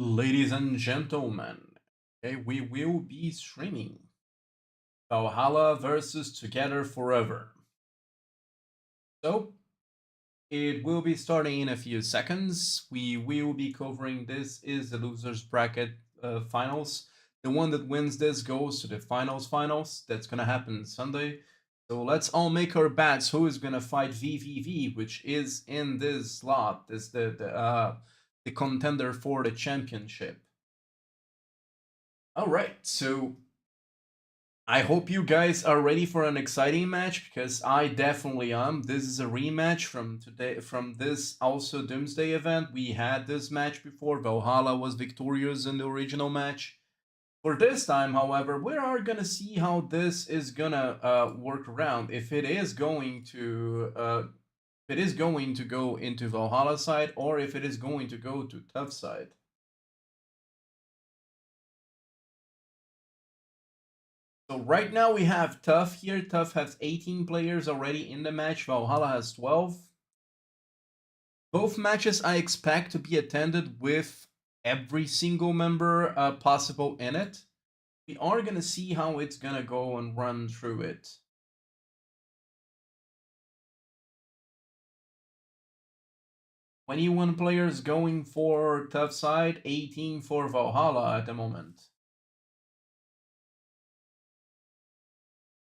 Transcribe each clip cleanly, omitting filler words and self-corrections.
Ladies and gentlemen, okay, we will be streaming Valhalla versus Together Forever. So, it will be starting in a few seconds. We will be covering this is the losers bracket finals. The one that wins this goes to the finals. That's gonna happen Sunday. So let's all make our bets. Who is gonna fight VVV, which is in this slot? This the contender for the championship. All right, so I hope you guys are ready for an exciting match because I definitely am. This is a rematch from today, from this also Doomsday event. We had this match before. Valhalla was victorious in the original match. For this time, however, we are gonna see how this is gonna work around. If it is going to go into Valhalla side or if it is going to go to Tough side. So right now we have Tough here. Tough has 18 players already in the match. Valhalla has 12. Both matches I expect to be attended with every single member possible in it. We are going to see how it's going to go and run through it. "21 players going for Tough side, 18 for Valhalla at the moment.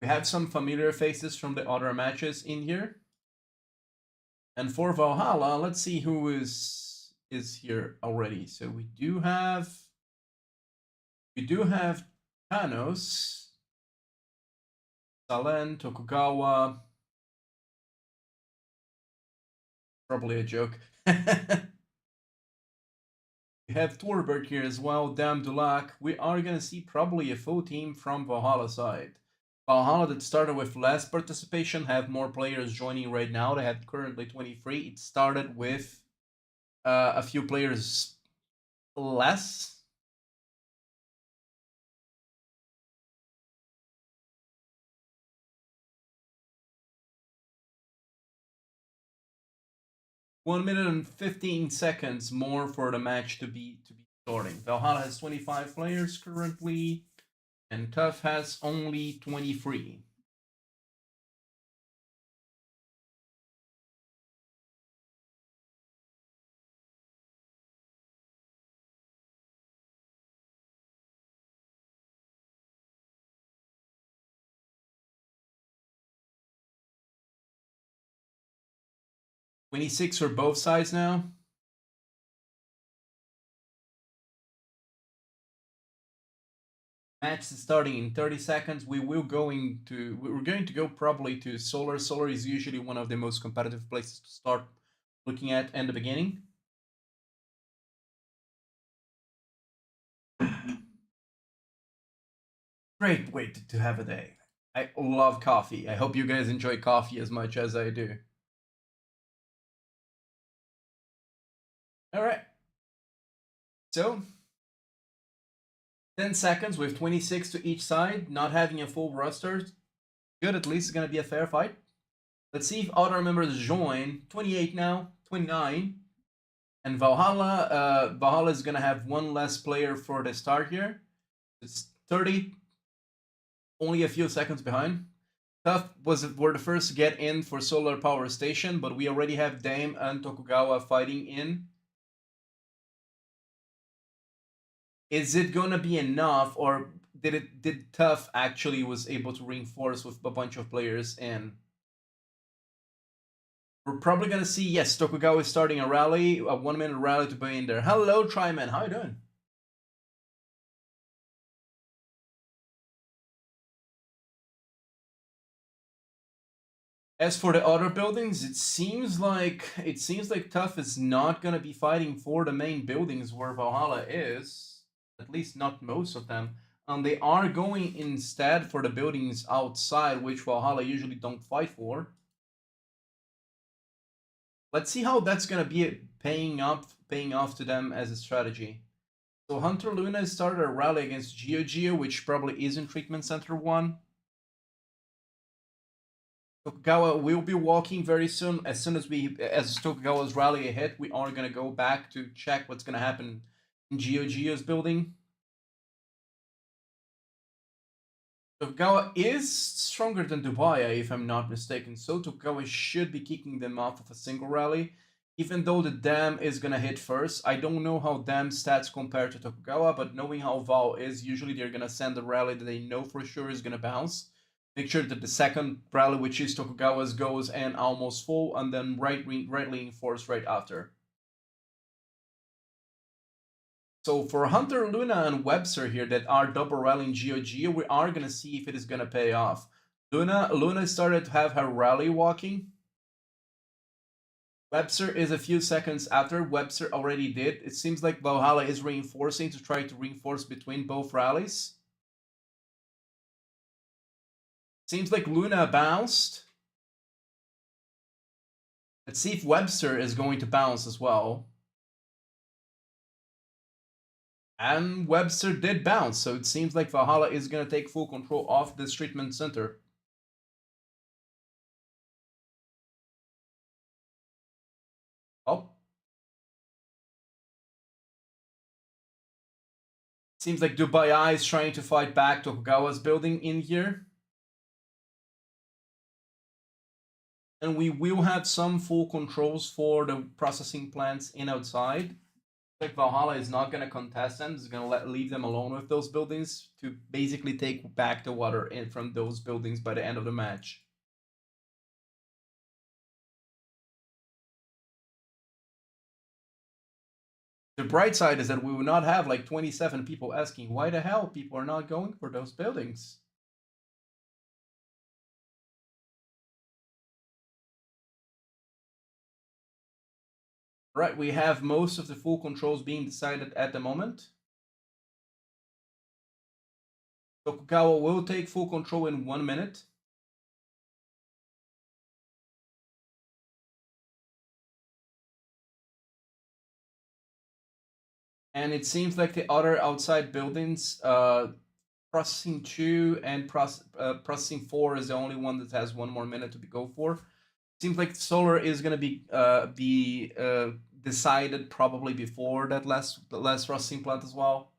We have some familiar faces from the other matches in here. And for Valhalla, let's see who is here already. So we do have Thanos, Salen, Tokugawa. Probably a joke. We have Torbert here as well, Dam Dulac. We are gonna see probably a full team from Valhalla side. Valhalla that started with less participation have more players joining right now. They have currently 23. It started with a few players less. One minute and 15 seconds more for the match to be starting. Valhalla has 25 players currently, and Tough has only 23. "26 for both sides now. Match is starting in 30 seconds. We're going to go probably to Solar. Solar is usually one of the most competitive places to start looking at in the beginning. Great way to have a day. I love coffee. I hope you guys enjoy coffee as much as I do. All right. So 10 seconds with 26 to each side, not having a full roster. Good, at least it's going to be a fair fight. Let's see if other members join. 28 now, 29. And Valhalla is going to have one less player for the start here. It's 30, only a few seconds behind. Tough were the first to get in for Solar Power Station, but we already have Dame and Tokugawa fighting in. Is it gonna be enough, or did Tough actually was able to reinforce with a bunch of players in? We're probably gonna see, yes, Tokugawa is starting a rally, a 1 minute rally to be in there. Hello, Tryman, how you doing? As for the other buildings, it seems like Tough is not gonna be fighting for the main buildings where Valhalla is, at least not most of them. They are going instead for the buildings outside, which Valhalla usually don't fight for. Let's see how that's gonna be paying off to them as a strategy. So Hunter Luna started a rally against Geo, which probably isn't Treatment Center 1. Tokugawa will be walking very soon. As soon as Tokugawa's rally hit, we are gonna go back to check what's gonna happen GeoGeo is building. Tokugawa is stronger than Dubai, if I'm not mistaken, so Tokugawa should be kicking them off of a single rally. Even though the dam is gonna hit first, I don't know how dam stats compare to Tokugawa, but knowing how Val is, usually they're gonna send a rally that they know for sure is gonna bounce. Make sure that the second rally, which is Tokugawa's, goes and almost full, and then right reinforce right after. So for Hunter, Luna, and Webster here that are double rallying GeoGeo, we are gonna see if it is gonna pay off. Luna started to have her rally walking. Webster is a few seconds after. Webster already did. It seems like Valhalla is reinforcing to try to reinforce between both rallies. Seems like Luna bounced. Let's see if Webster is going to bounce as well. And Webster did bounce, so it seems like Valhalla is going to take full control of this treatment center. Oh. Seems like Dubai is trying to fight back Tokugawa's building in here. And we will have some full controls for the processing plants in outside. Like Valhalla is not going to contest them. It's going to leave them alone with those buildings to basically take back the water in from those buildings by the end of the match. The bright side is that we will not have like 27 people asking why the hell people are not going for those buildings. Right, we have most of the full controls being decided at the moment. Tokugawa will take full control in 1 minute. And it seems like the other outside buildings, processing 2 and processing 4 is the only one that has 1 more minute to go for. Seems like solar is going to be decided probably before that last processing plant as well.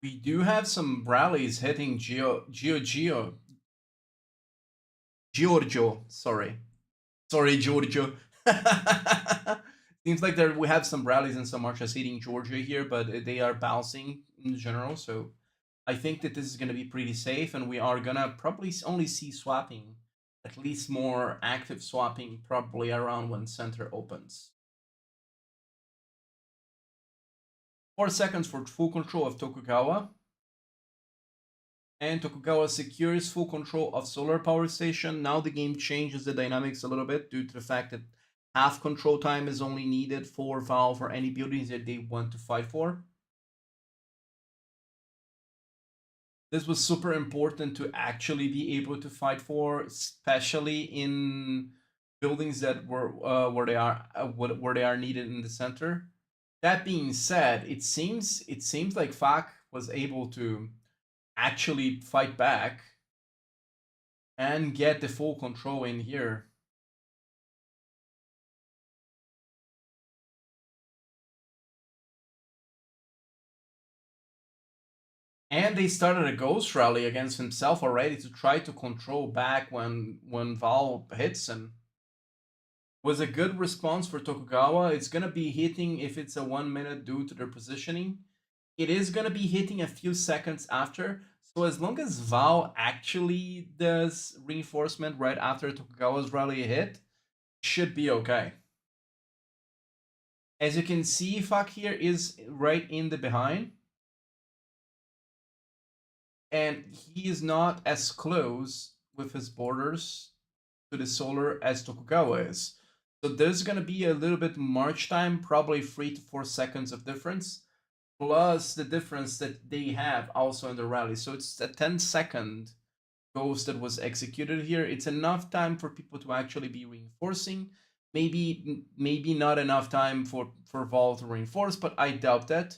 We do have some rallies hitting Giorgio. Sorry, Giorgio. Seems like we have some rallies and some archers hitting Georgia here, but they are bouncing in general. So I think that this is going to be pretty safe, and we are gonna probably only see swapping, at least more active swapping, probably around when center opens. 4 seconds for full control of Tokugawa. And Tokugawa secures full control of solar power station. Now the game changes the dynamics a little bit due to the fact that half control time is only needed for Valve for any buildings that they want to fight for. This was super important to actually be able to fight for, especially in buildings that were where they are needed in the center. That being said, it seems like FAC was able to actually fight back and get the full control in here. And they started a ghost rally against himself already to try to control back when Val hits him. Was a good response for Tokugawa. It's gonna be hitting if it's a 1 minute due to their positioning. It is gonna be hitting a few seconds after. So as long as Val actually does reinforcement right after Tokugawa's rally hit, should be okay. As you can see, Fuck here is right in the behind. And he is not as close with his borders to the solar as Tokugawa is. So there's going to be a little bit march time, probably 3 to 4 seconds of difference, plus the difference that they have also in the rally. So it's a 10-second ghost that was executed here. It's enough time for people to actually be reinforcing. maybe not enough time for Vol to reinforce, but I doubt that.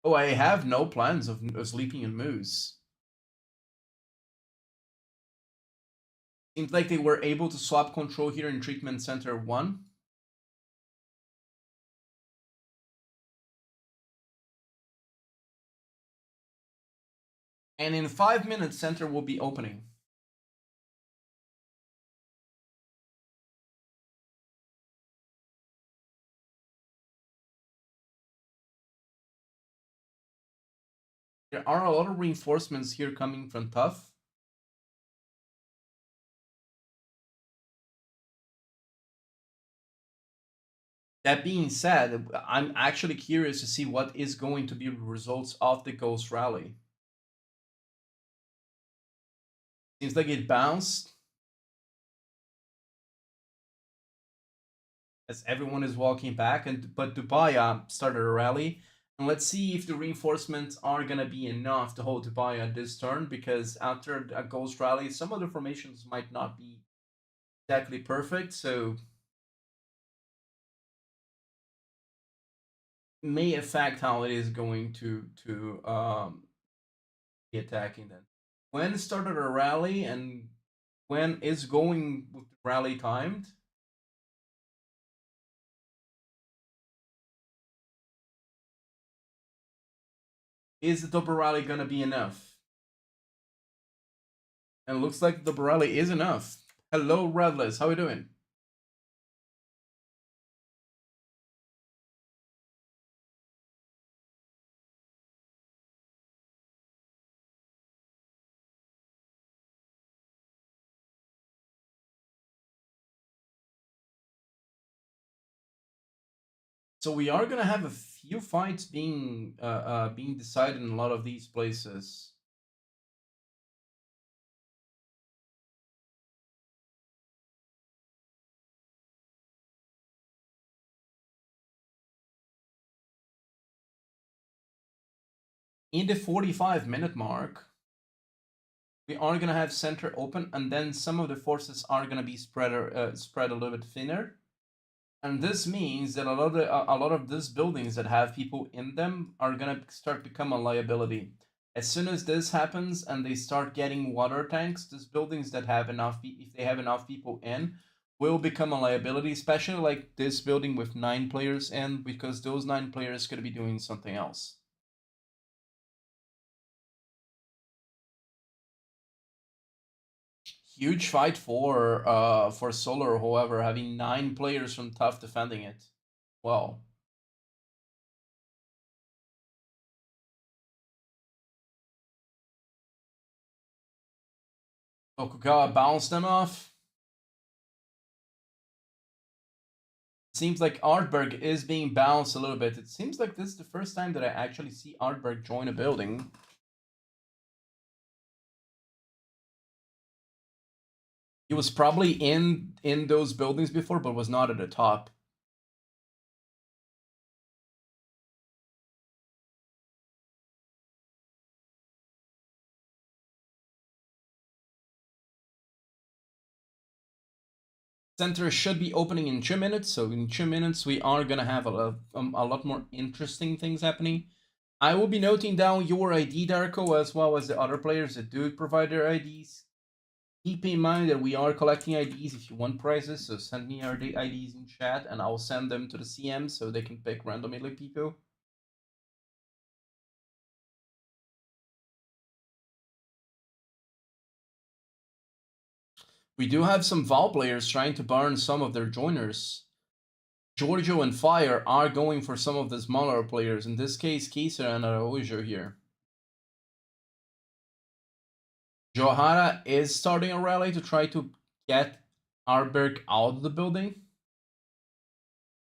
Oh, I have no plans of sleeping in Moose. Seems like they were able to swap control here in Treatment Center 1. And in 5 minutes, Center will be opening. There are a lot of reinforcements here coming from Tough. That being said, I'm actually curious to see what is going to be the results of the Ghost Rally. Seems like it bounced as everyone is walking back, but Dubaya started a rally. And let's see if the reinforcements are gonna be enough to hold Dubaya this turn, because after a Ghost Rally, some of the formations might not be exactly perfect, so may affect how it is going to be attacking then. When started a rally and when is going with the rally timed? Is the double rally gonna be enough? And it looks like the double rally is enough. Hello, Redless. How are you doing? So we are gonna have a few fights being decided in a lot of these places. In the 45-minute mark, we are gonna have center open, and then some of the forces are gonna be spread a little bit thinner. And this means that a lot of these buildings that have people in them are gonna start become a liability. As soon as this happens and they start getting water tanks, these buildings that have enough, if they have enough people in, will become a liability. Especially like this building with 9 players in, because those 9 players could be doing something else. Huge fight for Solar, however, having 9 players from Tough defending it. Well. Okugawa bounced them off. Seems like Artberg is being bounced a little bit. It seems like this is the first time that I actually see Artberg join a building. He was probably in those buildings before, but was not at the top. Center should be opening in 2 minutes, so in 2 minutes we are gonna have a lot more interesting things happening. I will be noting down your ID, Darko, as well as the other players that do provide their IDs. Keep in mind that we are collecting IDs if you want prizes, so send me your IDs in chat and I'll send them to the CM so they can pick randomly people. We do have some Val players trying to burn some of their joiners. Giorgio and Fire are going for some of the smaller players, in this case, Kaiser and Araujo here. Johara is starting a rally to try to get Arberg out of the building.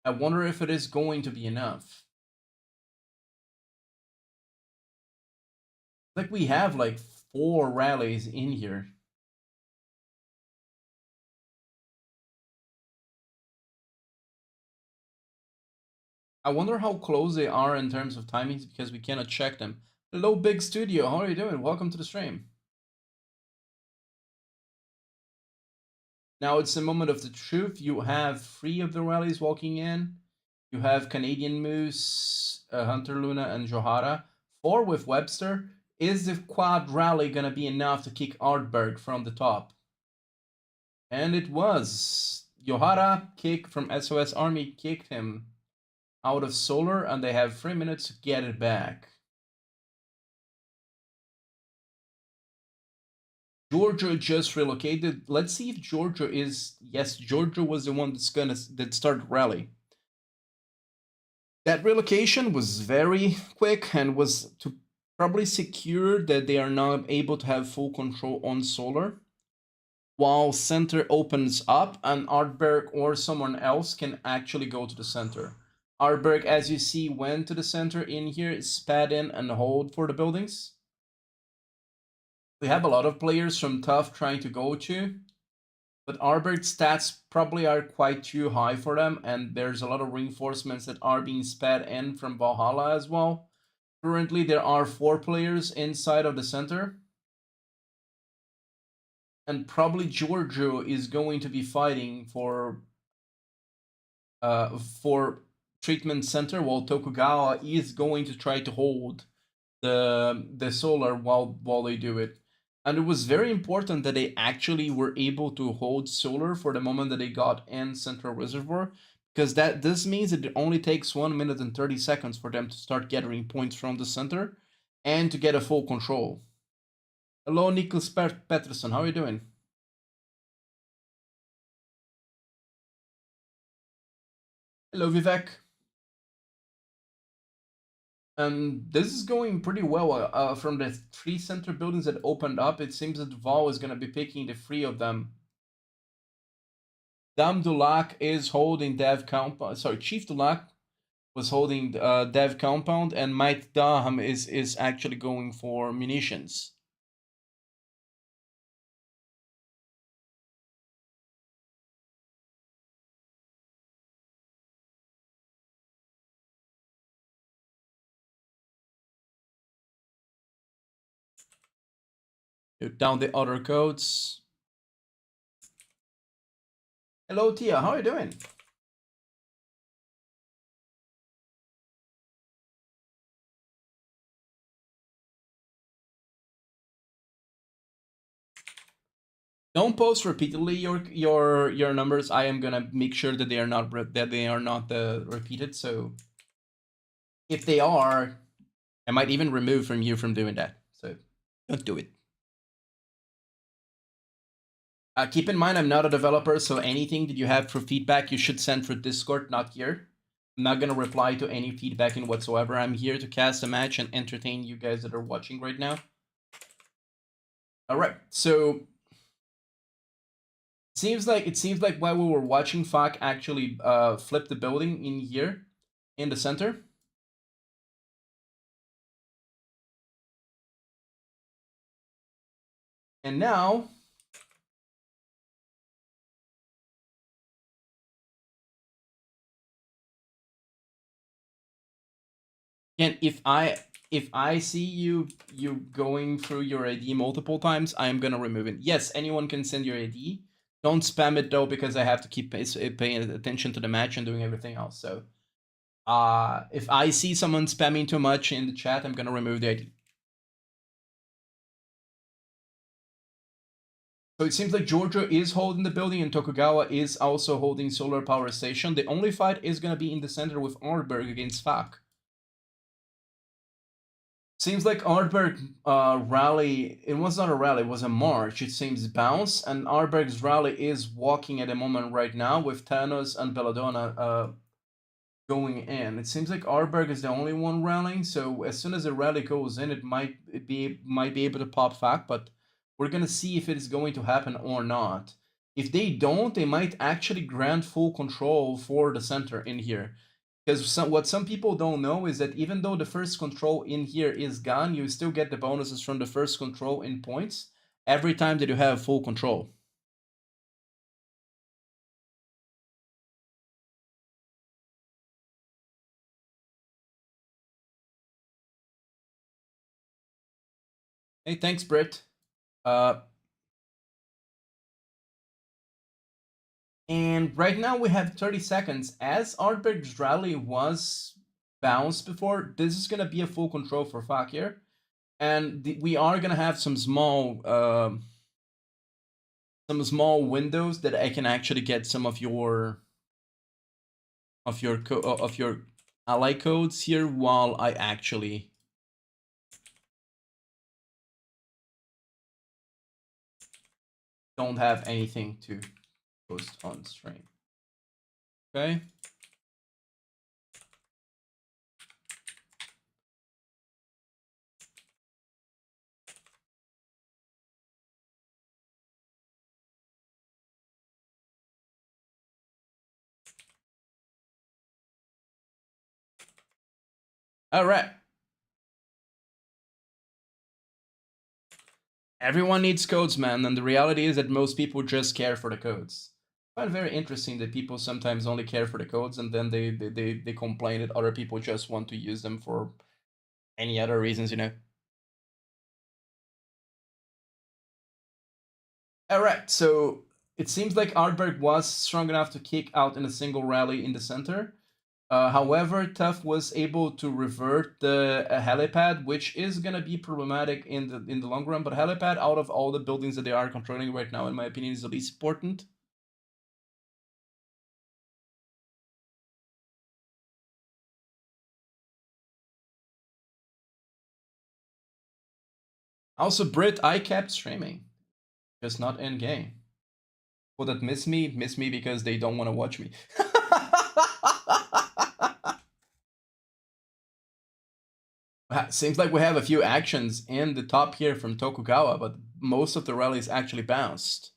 I wonder if it is going to be enough. Like we have like 4 rallies in here. I wonder how close they are in terms of timings because we cannot check them. Hello, Big Studio. How are you doing? Welcome to the stream. Now it's the moment of the truth. You have 3 of the rallies walking in. You have Canadian Moose, Hunter Luna, and Johara. 4 with Webster. Is the quad rally gonna be enough to kick Artberg from the top? And it was. Johara kick from SOS Army kicked him out of Solar, and they have 3 minutes to get it back. Georgia just relocated. Let's see if Georgia is. Yes, Georgia was the one that started rally. That relocation was very quick and was to probably secure that they are now able to have full control on Solar, while center opens up and Artberg or someone else can actually go to the center. Artberg, as you see, went to the center in here, spat in and hold for the buildings. We have a lot of players from Tough trying to go to, but Artberg's stats probably are quite too high for them, and there's a lot of reinforcements that are being spat in from Valhalla as well. Currently, there are 4 players inside of the center, and probably Giorgio is going to be fighting for treatment center, while Tokugawa is going to try to hold the Solar while they do it. And it was very important that they actually were able to hold Solar for the moment that they got in Central Reservoir, because this means that it only takes 1 minute and 30 seconds for them to start gathering points from the center and to get a full control. Hello, Nicholas Peterson, how are you doing? Hello, Vivek. This is going pretty well. From the 3 center buildings that opened up, it seems that Val is going to be picking the 3 of them. Dam Dulac is holding Dev Compound. Sorry, Chief Dulac was holding Dev Compound, and Mike Daham is actually going for munitions. Down the other codes. Hello, Tia. How are you doing? Don't post repeatedly your numbers. I am gonna make sure that they are not repeated. So if they are, I might even remove from you from doing that. So don't do it. Keep in mind, I'm not a developer, so anything that you have for feedback, you should send for Discord, not here. I'm not gonna reply to any feedback in whatsoever. I'm here to cast a match and entertain you guys that are watching right now. All right, so it seems like while we were watching, Fak actually flipped the building in here in the center. And now and if I see you going through your ID multiple times, I am gonna remove it. Yes, anyone can send your ID. Don't spam it though, because I have to keep paying attention to the match and doing everything else. So, if I see someone spamming too much in the chat, I'm gonna remove the ID. So it seems like Georgia is holding the building and Tokugawa is also holding Solar Power Station. The only fight is gonna be in the center with Artberg against Fak. Seems like Artberg rally, it was not a rally, it was a march, it seems bounce, and Artberg's rally is walking at the moment right now with Thanos and Belladonna going in. It seems like Artberg is the only one rallying, so as soon as the rally goes in, it might be able to pop Fak, but we're gonna see if it is going to happen or not. If they don't, they might actually grant full control for the center in here. Because what some people don't know is that even though the first control in here is gone, you still get the bonuses from the first control in points every time that you have full control. Hey, thanks, Britt. And right now we have 30 seconds. As Ardberg's rally was bounced before, this is going to be a full control for Fakir. And we are going to have some small windows that I can actually get some of your ally codes here while I actually don't have anything to post on stream. Okay. All right. Everyone needs codes, man, and the reality is that most people just care for the codes. I find it very interesting that people sometimes only care for the codes and then they complain that other people just want to use them for any other reasons, you know. All right, so it seems like Ardberg was strong enough to kick out in a single rally in the center. However, Tough was able to revert the helipad, which is gonna be problematic in the long run. But helipad, out of all the buildings that they are controlling right now, in my opinion, is the least important. Also, Brit, I kept streaming, just not in game. People that miss me because they don't want to watch me. Seems like we have a few actions in the top here from Tokugawa, but most of the rallies actually bounced.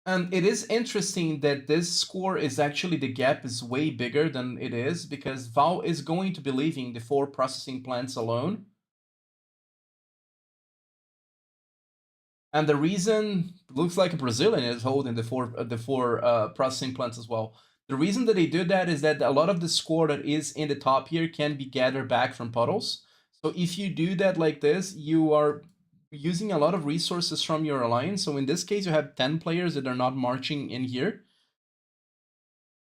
And it is interesting that this score is actually, the gap is way bigger than it is because Val is going to be leaving the 4 processing plants alone. And the reason, looks like a Brazilian is holding the four processing plants as well. The reason that they do that is that a lot of the score that is in the top here can be gathered back from puddles. So if you do that like this, you are using a lot of resources from your alliance. So in this case, you have 10 players that are not marching in here,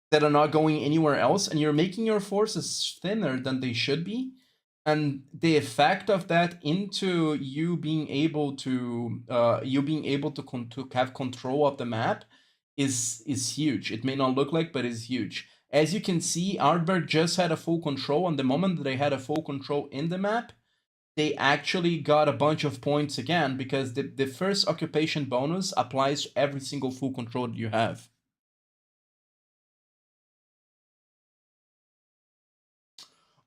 that are not going anywhere else, and you're making your forces thinner than they should be. And the effect of that into you being able to to have control of the map is huge. It may not look like, but it's huge. As you can see, Ardberg just had a full control, and the moment that they had a full control in the map, they actually got a bunch of points again, because the first occupation bonus applies to every single full control that you have.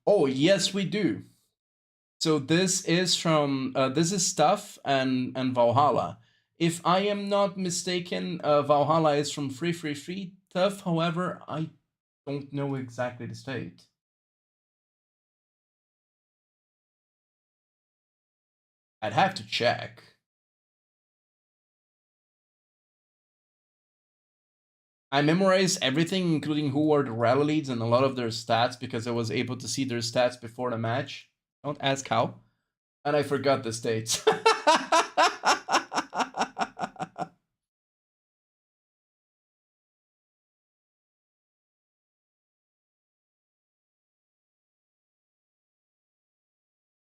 Oh, yes, we do. So this is from this is Stuff and Valhalla. If I am not mistaken, Valhalla is from Free. Tough, however, I don't know exactly the state. I'd have to check. I memorized everything, including who were the rally leads and a lot of their stats, because I was able to see their stats before the match. Don't ask how. And I forgot the states.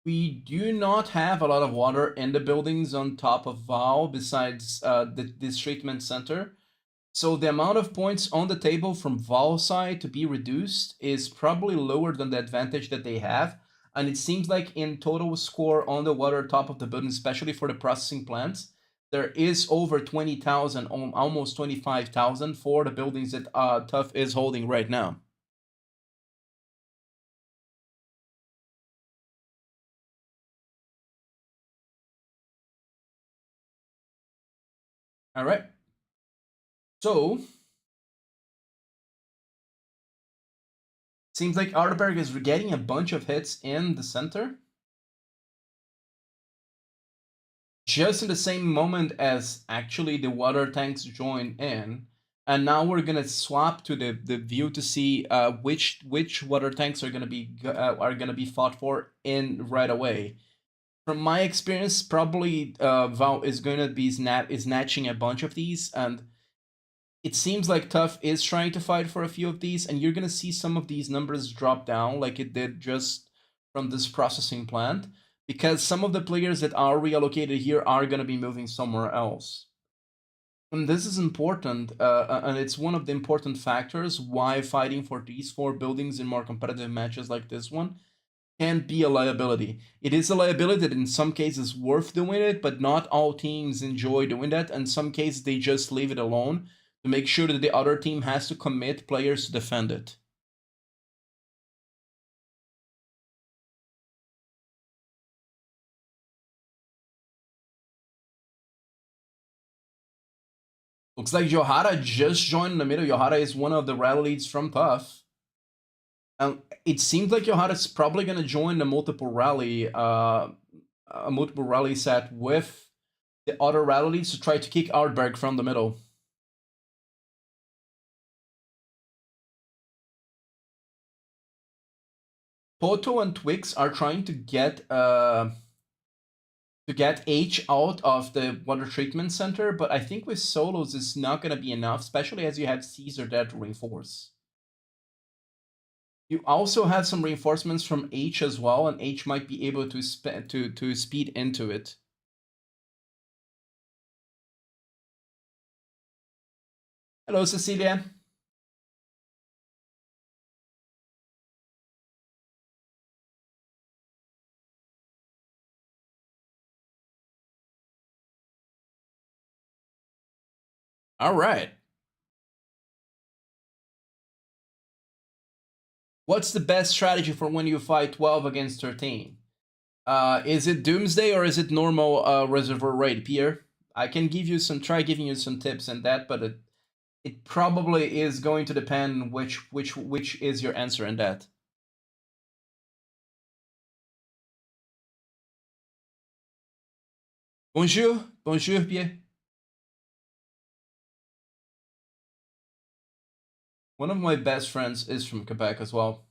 We do not have a lot of water in the buildings on top of Val besides this treatment center. So the amount of points on the table from Val side to be reduced is probably lower than the advantage that they have. And it seems like in total score on the water top of the building, especially for the processing plants, there is over 20,000, almost 25,000 for the buildings that Tough is holding right now. All right. So seems like Arterberg is getting a bunch of hits in the center. Just in the same moment as actually the water tanks join in. And now we're gonna swap to the view to see which water tanks are gonna be fought for in right away. From my experience, probably Val is going to be snatching a bunch of these, and it seems like Tough is trying to fight for a few of these, and you're going to see some of these numbers drop down like it did just from this processing plant, because some of the players that are reallocated here are going to be moving somewhere else. And this is important, and it's one of the important factors why fighting for these 4 buildings in more competitive matches like this one can be a liability. It is a liability that in some cases worth doing it, but not all teams enjoy doing that. In some cases, they just leave it alone to make sure that the other team has to commit players to defend it. Looks like Yohara just joined in the middle. Yohara is one of the rally leads from Tough. It seems like Yohara's probably going to join the multiple rally, a multiple rally set with the other rally leads to try to kick Ardberg from the middle. Poto and Twix are trying to get H out of the water treatment center, but I think with solos it's not going to be enough, especially as you have Caesar there to reinforce. You also have some reinforcements from H as well, and H might be able to speed into it. Hello, Cecilia. All right. What's the best strategy for when you fight 12 against 13? Is it Doomsday or is it normal Reservoir Raid, Pierre? I can give you try giving you some tips and that, but it probably is going to depend which is your answer in that. Bonjour, bonjour, Pierre. One of my best friends is from Quebec as well.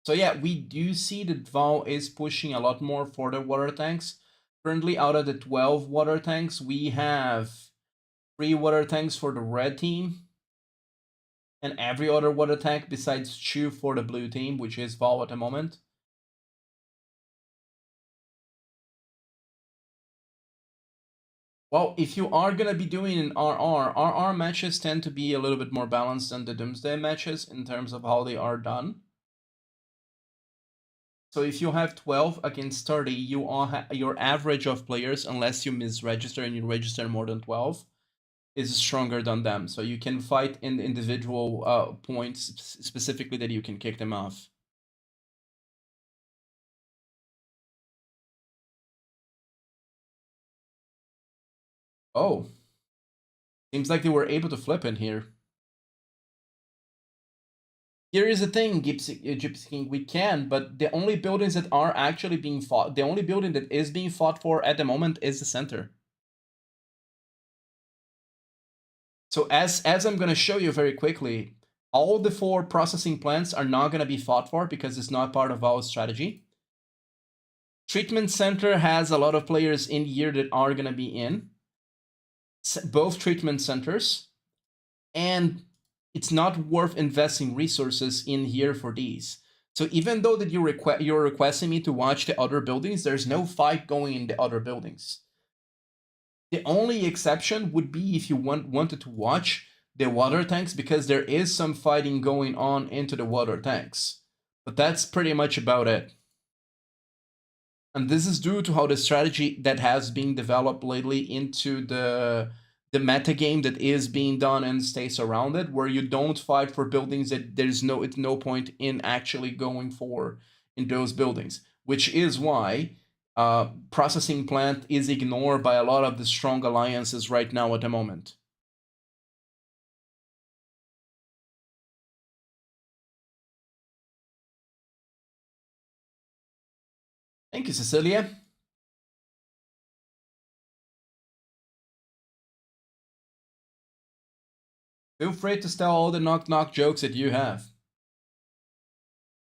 So yeah, we do see that Val is pushing a lot more for the water tanks. Currently, out of the 12 water tanks, we have 3 water tanks for the red team, and every other water tank besides 2 for the blue team, which is Val at the moment. Well, if you are going to be doing an RR matches tend to be a little bit more balanced than the Doomsday matches in terms of how they are done. So if you have 12 against 30, you are your average of players, unless you misregister and you register more than 12, is stronger than them. So you can fight in individual points specifically that you can kick them off. Oh, seems like they were able to flip in here. Here is the thing, Gypsy King, we can, but the only buildings that are actually being fought, the only building that is being fought for at the moment is the center. So as I'm going to show you very quickly, all the 4 processing plants are not going to be fought for because it's not part of our strategy. Treatment center has a lot of players in here that are going to be in both treatment centers, and it's not worth investing resources in here for these. So even though that you're requesting me to watch the other buildings, there's no fight going in the other buildings. The only exception would be if you wanted to watch the water tanks, because there is some fighting going on into the water tanks. But that's pretty much about it. And this is due to how the strategy that has been developed lately into the meta game that is being done and stays around it, where you don't fight for buildings that there's no point in actually going for in those buildings, which is why processing plant is ignored by a lot of the strong alliances right now at the moment. Thank you, Cecilia. Feel free to tell all the knock knock jokes that you have.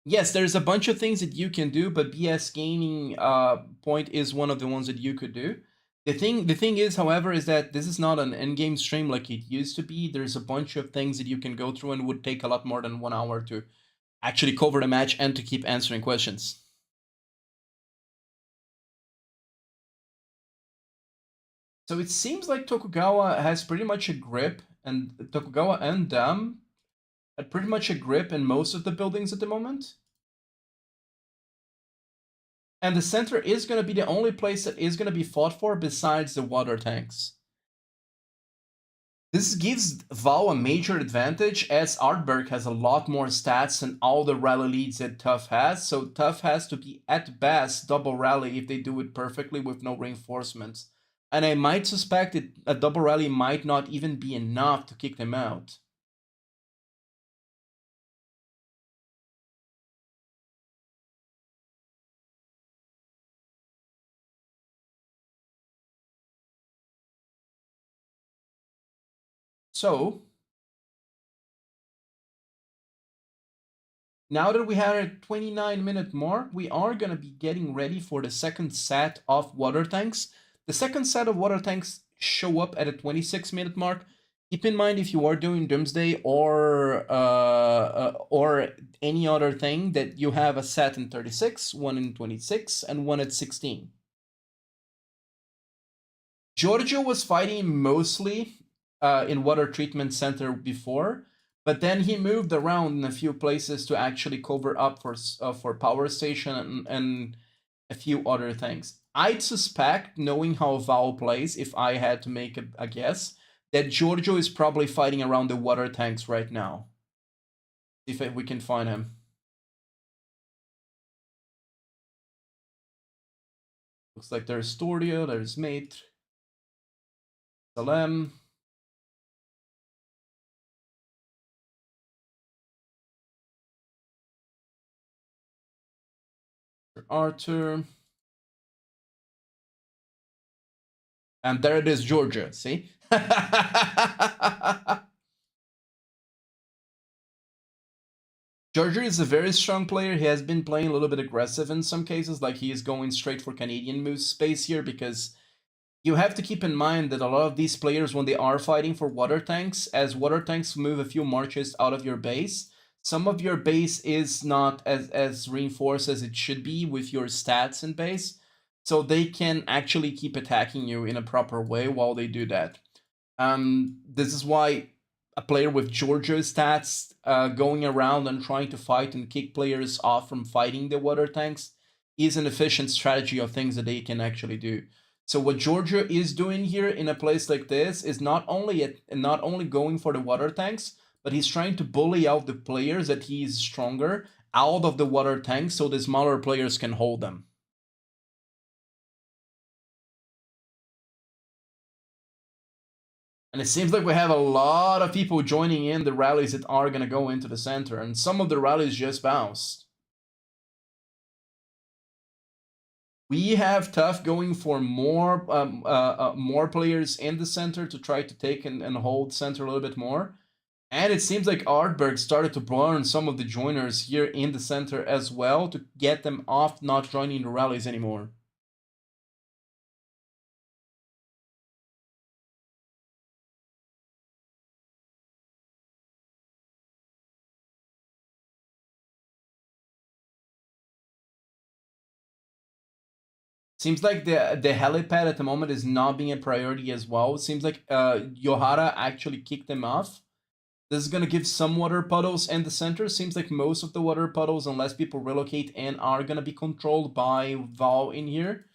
Yes, there's a bunch of things that you can do, but BS Gaming point is one of the ones that you could do. The thing is, however, is that this is not an in-game stream like it used to be. There's a bunch of things that you can go through and would take a lot more than 1 hour to actually cover the match and to keep answering questions. So it seems like Tokugawa has pretty much a grip, and Tokugawa and Dam had pretty much a grip in most of the buildings at the moment. And the center is going to be the only place that is going to be fought for besides the water tanks. This gives Val a major advantage as Artberg has a lot more stats and all the rally leads that Tough has. So Tough has to be at best double rally if they do it perfectly with no reinforcements. And I might suspect that a double rally might not even be enough to kick them out. So now that we had a 29-minute mark, we are going to be getting ready for the second set of water tanks. The second set of water tanks show up at a 26-minute mark. Keep in mind if you are doing Doomsday or any other thing that you have a set in 36, one in 26, and one at 16. Giorgio was fighting mostly in water treatment center before, but then he moved around in a few places to actually cover up for power station and a few other things. I'd suspect, knowing how Val plays, if I had to make a guess, that Giorgio is probably fighting around the water tanks right now. See if we can find him. Looks like there's Stordio, there's Mate, Salem. Arthur. And there it is, Georgia, see? Georgia is a very strong player. He has been playing a little bit aggressive in some cases, like he is going straight for Canadian moves space here, because you have to keep in mind that a lot of these players, when they are fighting for water tanks, as water tanks move a few marches out of your base, some of your base is not as reinforced as it should be with your stats in base. So they can actually keep attacking you in a proper way while they do that. This is why a player with Georgia's stats going around and trying to fight and kick players off from fighting the water tanks is an efficient strategy of things that they can actually do. So what Georgia is doing here in a place like this is not only going for the water tanks, but he's trying to bully out the players that he's stronger out of the water tanks so the smaller players can hold them. And it seems like we have a lot of people joining in the rallies that are going to go into the center, and some of the rallies just bounced. We have Tough going for more players in the center to try to take and hold center a little bit more. And it seems like Artberg started to burn some of the joiners here in the center as well to get them off not joining the rallies anymore. Seems like the helipad at the moment is not being a priority as well. It seems like Yohara actually kicked them off. This is going to give some water puddles in the center. Seems like most of the water puddles, unless people relocate in, are going to be controlled by Val in here.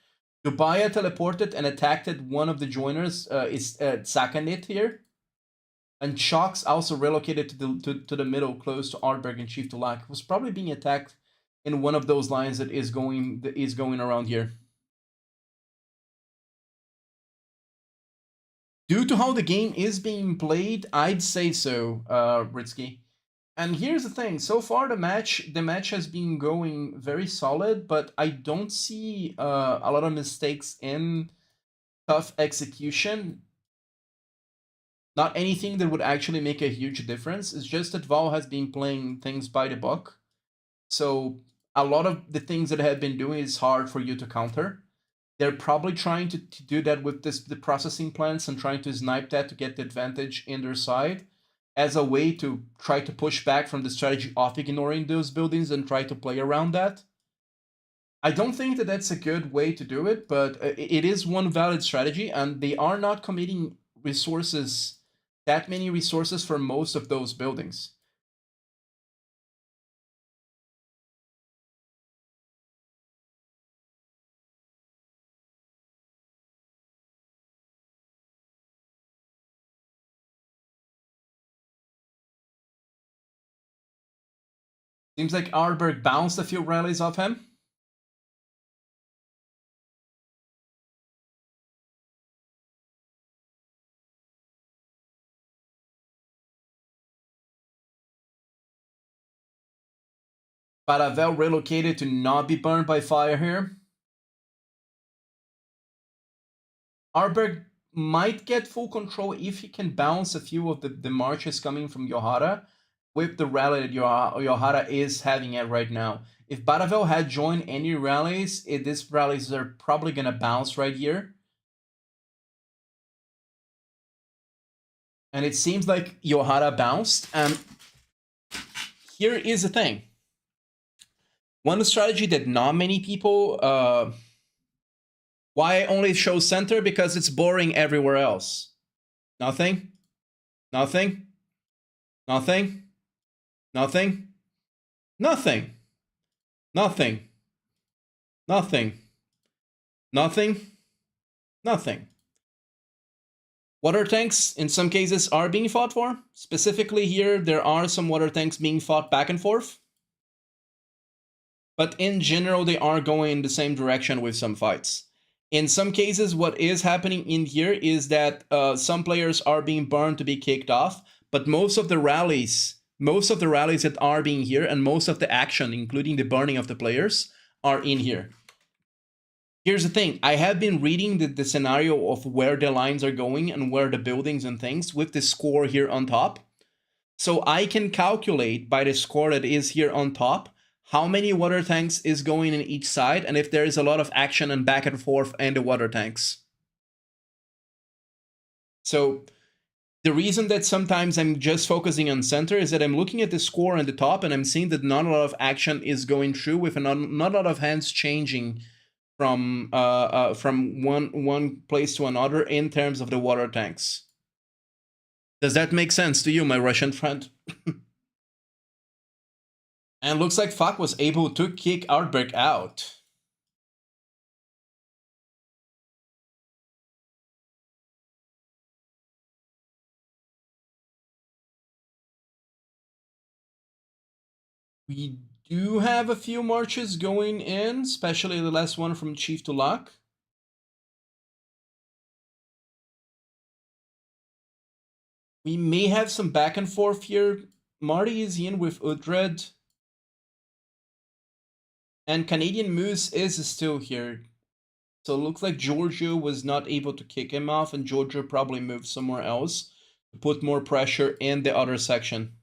Dubaya teleported and attacked one of the joiners, is Sakanit here. And Shocks also relocated to the middle, close to Artberg and Chief Tulak. Was probably being attacked in one of those lines that is going around here. Due to how the game is being played, I'd say so, Ritsky. And here's the thing: so far the match has been going very solid, but I don't see a lot of mistakes in Tough execution. Not anything that would actually make a huge difference. It's just that Val has been playing things by the book. So a lot of the things that I have been doing is hard for you to counter. They're probably trying to do that with the processing plants and trying to snipe that to get the advantage in their side as a way to try to push back from the strategy of ignoring those buildings and try to play around that. I don't think that that's a good way to do it, but it is one valid strategy, and they are not committing resources, that many resources for most of those buildings. Seems like Arberg bounced a few rallies off him. Paravel relocated to not be burned by fire here. Arberg might get full control if he can bounce a few of the marches coming from Yohara with the rally that Yohara is having it right now. If Paravel had joined any rallies, these rallies are probably going to bounce right here. And it seems like Yohara bounced. And here is the thing. One strategy that not many people... why I only show center? Because it's boring everywhere else. Nothing. Nothing. Nothing. Nothing. Nothing. Nothing. Nothing. Nothing. Nothing. Water tanks, in some cases, are being fought for. Specifically here, there are some water tanks being fought back and forth. But in general, they are going in the same direction with some fights. In some cases, what is happening in here is that some players are being burned to be kicked off, but most of the rallies that are being here and most of the action, including the burning of the players, are in here. Here's the thing. I have been reading the scenario of where the lines are going and where the buildings and things with the score here on top. So I can calculate by the score that is here on top how many water tanks is going in each side and if there is a lot of action and back and forth and the water tanks. So the reason that sometimes I'm just focusing on center is that I'm looking at the score on the top and I'm seeing that not a lot of action is going through with not a lot of hands changing from one place to another in terms of the water tanks. Does that make sense to you, my Russian friend? And looks like Fuck was able to kick Artberg out. We do have a few marches going in, especially the last one from Chief to Lock. We may have some back and forth here. Marty is in with Udred. And Canadian Moose is still here. So it looks like Giorgio was not able to kick him off, and Giorgio probably moved somewhere else to put more pressure in the other section.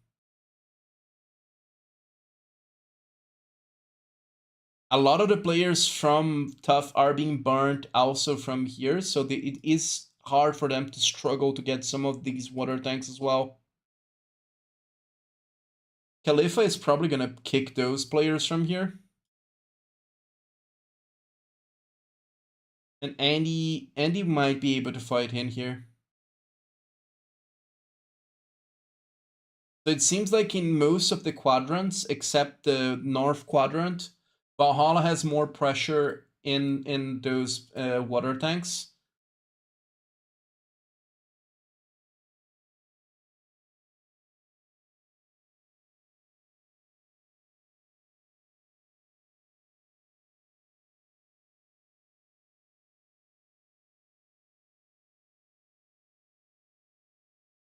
A lot of the players from Tough are being burnt also from here, so it is hard for them to struggle to get some of these water tanks as well. Khalifa is probably going to kick those players from here. And Andy might be able to fight in here. So it seems like in most of the quadrants, except the north quadrant, Valhalla has more pressure in those water tanks.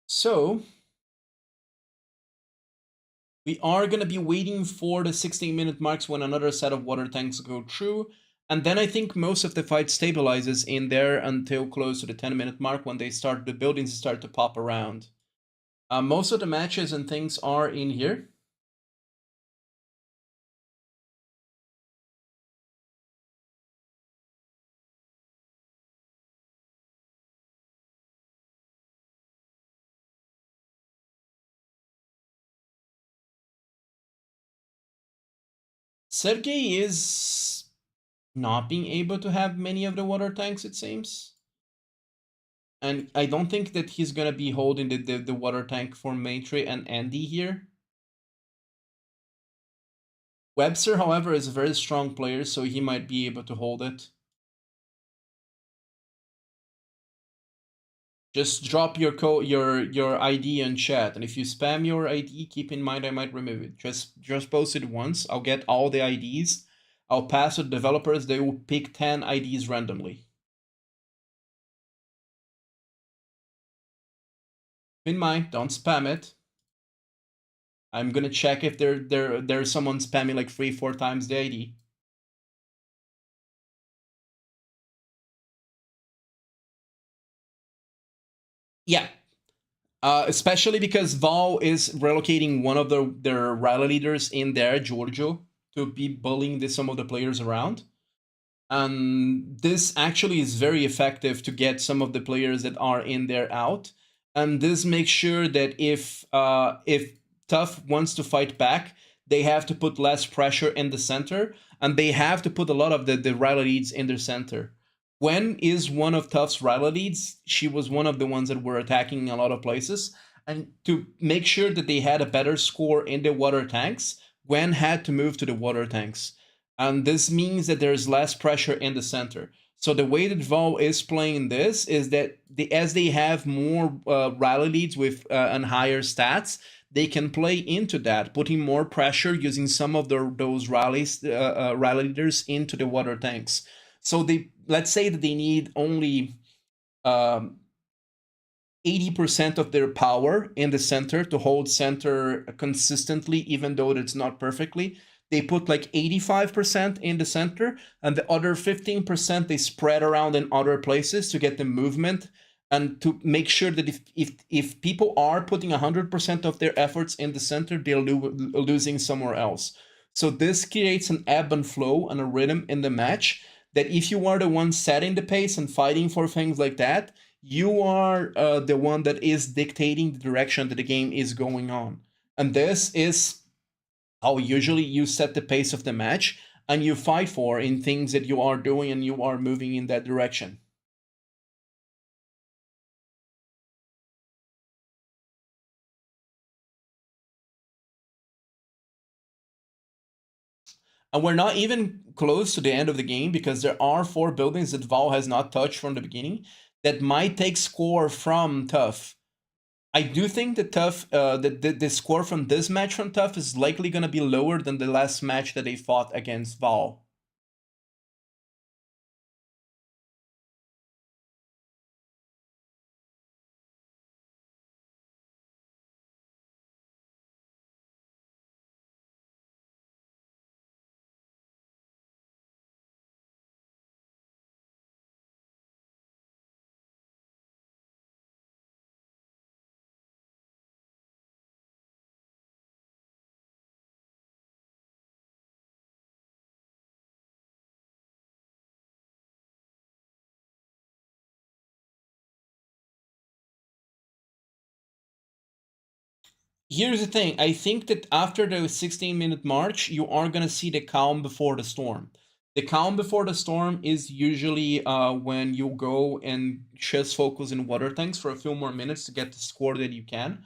So we are going to be waiting for the 16-minute marks when another set of water tanks go through. And then I think most of the fight stabilizes in there until close to the 10-minute mark when the buildings start to pop around. Most of the matches and things are in here. Sergey is not being able to have many of the water tanks, it seems. And I don't think that he's gonna be holding the water tank for Maitre and Andy here. Webster, however, is a very strong player, so he might be able to hold it. Just drop your ID in chat, and if you spam your ID, keep in mind I might remove it. Just post it once. I'll get all the IDs. I'll pass to the developers. They will pick 10 IDs randomly. Keep in mind, don't spam it. I'm gonna check if there's someone spamming like 3-4 times the ID. Yeah, especially because Val is relocating one of their rally leaders in there, Giorgio, to be bullying some of the players around. And this actually is very effective to get some of the players that are in there out. And this makes sure that if Tough wants to fight back, they have to put less pressure in the center, and they have to put a lot of the rally leads in their center. Gwen is one of Tough's rally leads. She was one of the ones that were attacking a lot of places. And to make sure that they had a better score in the water tanks, Gwen had to move to the water tanks. And this means that there's less pressure in the center. So the way that Val is playing this is that as they have more rally leads with and higher stats, they can play into that, putting more pressure using some of those rally leaders into the water tanks. So let's say that they need only 80% of their power in the center to hold center consistently, even though it's not perfectly. They put like 85% in the center, and the other 15% they spread around in other places to get the movement and to make sure that if people are putting 100% of their efforts in the center, they're losing somewhere else. So this creates an ebb and flow and a rhythm in the match that if you are the one setting the pace and fighting for things like that, you are the one that is dictating the direction that the game is going on. And this is how usually you set the pace of the match and you fight for in things that you are doing and you are moving in that direction. And we're not even close to the end of the game because there are 4 buildings that Val has not touched from the beginning that might take score from Tough. I do think that Tough, the score from this match from Tough is likely going to be lower than the last match that they fought against Val. Here's the thing. I think that after the 16-minute march, you are going to see the calm before the storm. The calm before the storm is usually when you go and just focus in water tanks for a few more minutes to get the score that you can.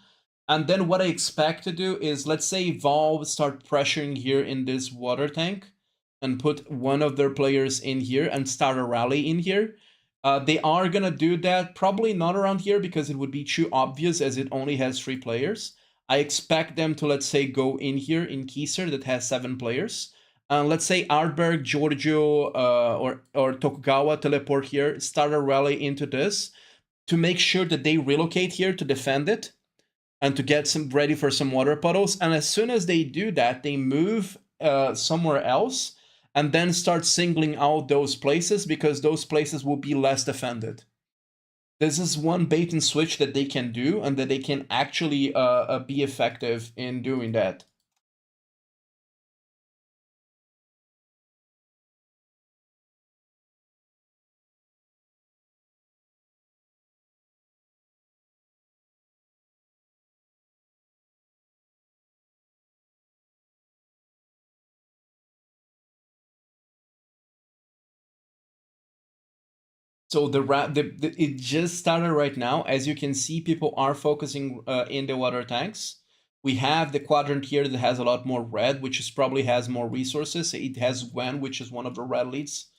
And then what I expect to do is, let's say Valve start pressuring here in this water tank and put one of their players in here and start a rally in here. They are going to do that, probably not around here because it would be too obvious as it only has 3 players. I expect them to, let's say, go in here in Kieser that has 7 players. Let's say Ardberg, Giorgio, or Tokugawa teleport here, start a rally into this to make sure that they relocate here to defend it and to get some ready for some water puddles. And as soon as they do that, they move somewhere else and then start singling out those places because those places will be less defended. This is one bait and switch that they can do and that they can actually be effective in doing that. So it just started right now. As you can see, people are focusing in the water tanks. We have the quadrant here that has a lot more red, which is probably has more resources. It has Gwen, which is one of the red leads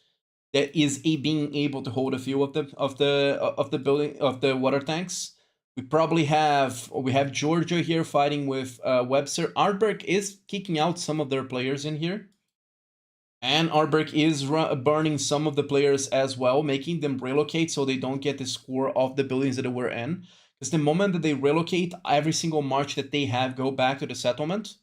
that is being able to hold a few of the building of the water tanks. We have Georgia here fighting with Webster. Artberg is kicking out some of their players in here. And Artberg is burning some of the players as well, making them relocate so they don't get the score of the buildings that they were in. Because the moment that they relocate, every single march that they have go back to the settlement.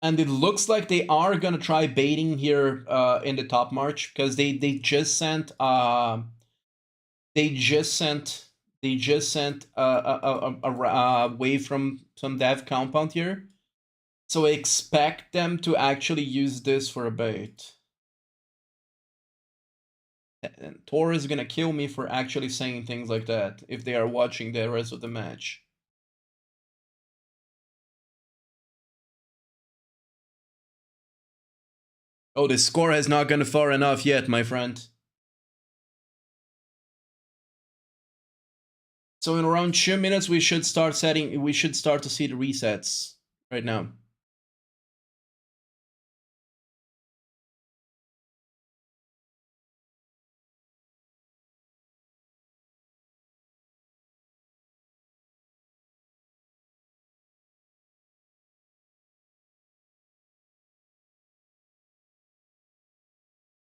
And it looks like they are gonna try baiting here in the top march because they just sent a wave from some dev compound here. So I expect them to actually use this for a bait. And Tor is gonna kill me for actually saying things like that if they are watching the rest of the match. Oh, the score has not gone far enough yet, my friend. So in around 2 minutes, we should start to see the resets right now.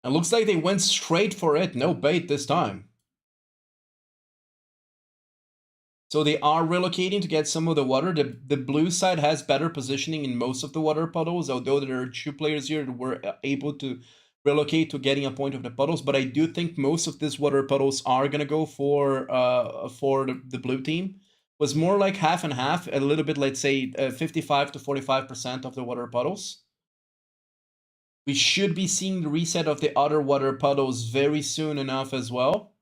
It looks like they went straight for it, no bait this time. So they are relocating to get some of the water. The blue side has better positioning in most of the water puddles, although there are 2 players here that were able to relocate to getting a point of the puddles. But I do think most of these water puddles are gonna go for the blue team. Was more like half and half, a little bit, let's say 55 to 45% of the water puddles. We should be seeing the reset of the other water puddles very soon enough as well.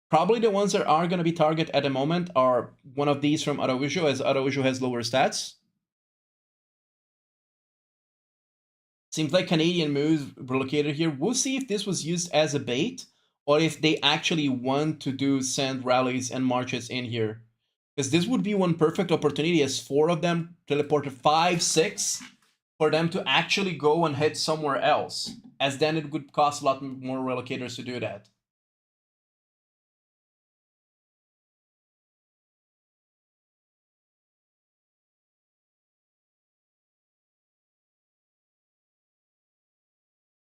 Probably the ones that are going to be target at the moment are one of these from Araujo, as Araujo has lower stats. Seems like Canadian move relocated here. We'll see if this was used as a bait or if they actually want to send rallies and marches in here. Because this would be one perfect opportunity as 4 of them teleported 5, 6 for them to actually go and hit somewhere else. As then it would cost a lot more relocators to do that.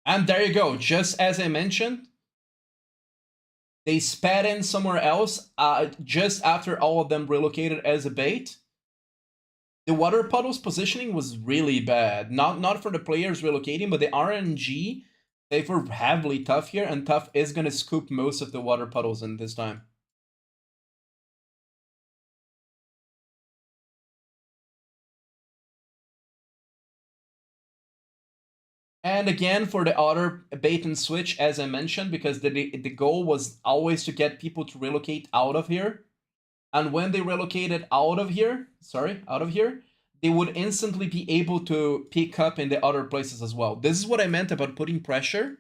And there you go. Just as I mentioned, they spat in somewhere else just after all of them relocated as a bait. The water puddles positioning was really bad. Not for the players relocating, but the RNG, they were heavily tough here, and tough is going to scoop most of the water puddles in this time. And again, for the other bait and switch, as I mentioned, because the goal was always to get people to relocate out of here. And when they relocated out of here, they would instantly be able to pick up in the other places as well. This is what I meant about putting pressure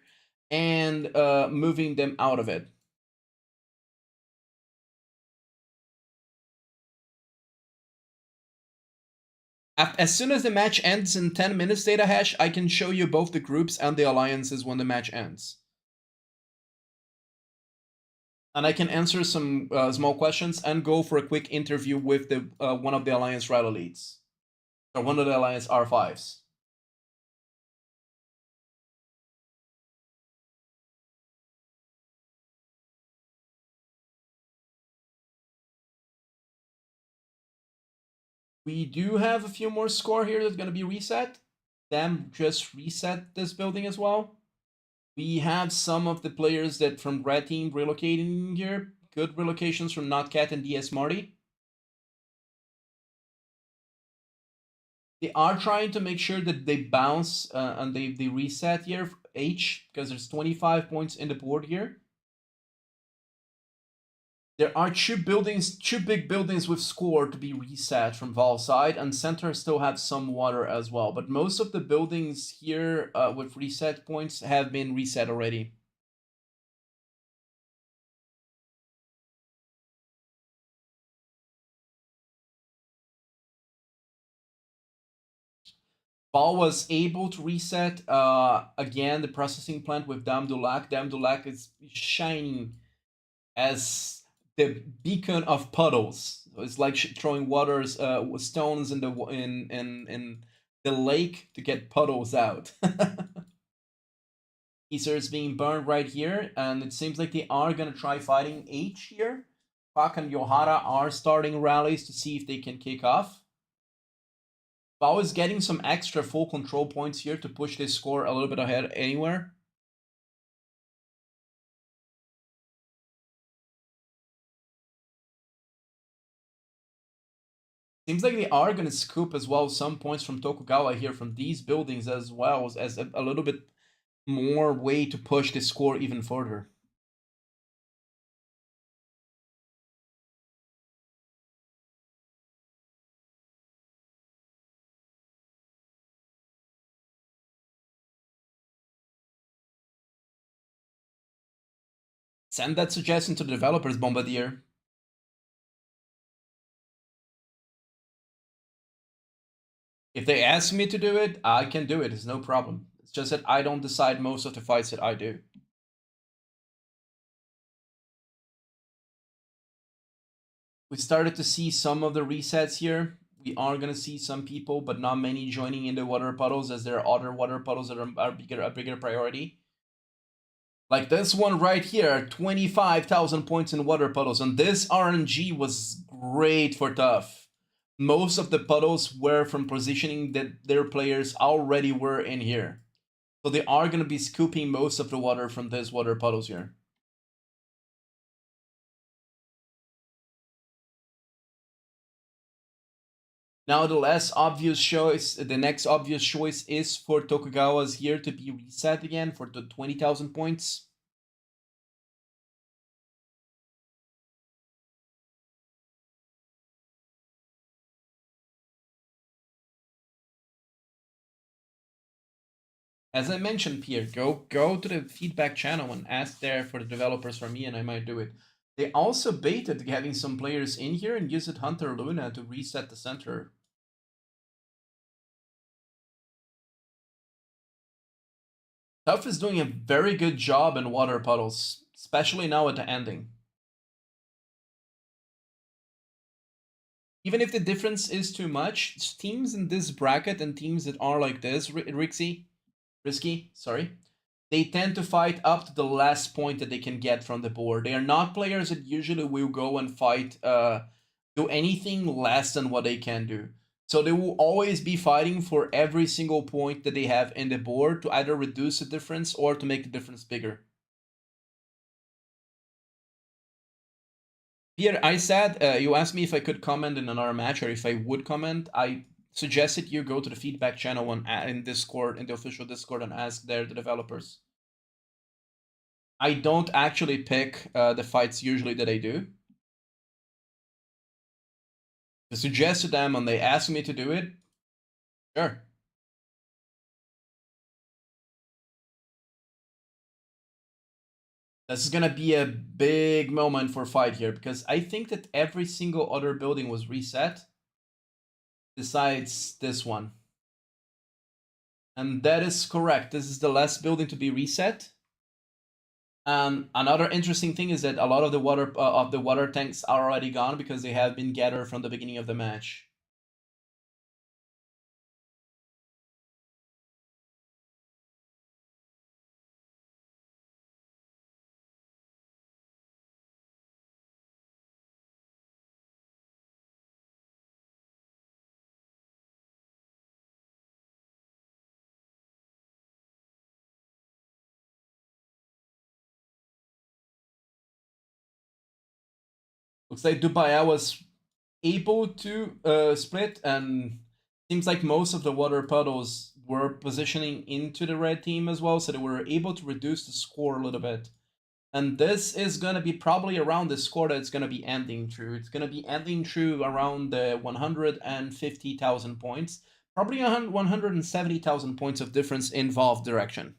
and moving them out of it. As soon as the match ends in 10 minutes, data hash, I can show you both the groups and the alliances when the match ends. And I can answer some small questions and go for a quick interview with the one of the alliance rally leads, or one of the alliance R5s. We do have a few more score here that's going to be reset. Them just reset this building as well. We have some of the players that from red team relocating here. Good relocations from Notcat and DS Marty. They are trying to make sure that they bounce and they reset here H because there's 25 points in the board here. There are two big buildings with score to be reset from Val's side, and center still have some water as well. But most of the buildings here with reset points have been reset already. Val was able to reset again the processing plant with Dame du Lac. Dame du Lac is shining as the beacon of puddles. It's like throwing stones in the lake to get puddles out. Easter is being burned right here, and it seems like they are gonna try fighting H here. Pak and Yohara are starting rallies to see if they can kick off. Bao is getting some extra full control points here to push this score a little bit ahead anywhere. Seems like they are going to scoop as well some points from Tokugawa here from these buildings as well as a little bit more way to push the score even further. Send that suggestion to the developers, Bombardier. If they ask me to do it, I can do it. It's no problem. It's just that I don't decide most of the fights that I do. We started to see some of the resets here. We are going to see some people, but not many joining in the water puddles, as there are other water puddles that are a bigger priority. Like this one right here, 25,000 points in water puddles. And this RNG was great for tough. Most of the puddles were from positioning that their players already were in here. So they are going to be scooping most of the water from these water puddles here. Now the less obvious choice, the next obvious choice is for Tokugawa's here to be reset again for the 20,000 points. As I mentioned, Pierre, go to the feedback channel and ask there for the developers for me, and I might do it. They also baited having some players in here and used Hunter Luna to reset the center. Tough is doing a very good job in water puddles, especially now at the ending. Even if the difference is too much, teams in this bracket and teams that are like this, risky, sorry, they tend to fight up to the last point that they can get from the board. They are not players that usually will go and fight, do anything less than what they can do. So they will always be fighting for every single point that they have in the board to either reduce the difference or to make the difference bigger. Pierre, I said, you asked me if I could comment in another match or if I would comment. I suggested you go to the feedback channel in Discord, in the official Discord, and ask there the developers. I don't actually pick the fights usually that I do. To suggest to them and they ask me to do it, sure. This is gonna be a big moment for fight here because I think that every single other building was reset besides this one. And that is correct. This is the last building to be reset. Another interesting thing is that a lot of the water tanks are already gone because they have been gathered from the beginning of the match. Looks like Dubaya was able to split, and seems like most of the water puddles were positioning into the red team as well, so they were able to reduce the score a little bit. And this is going to be probably around the score that it's going to be ending through. It's going to be ending through around the 150,000 points. Probably 170,000 points of difference involved direction.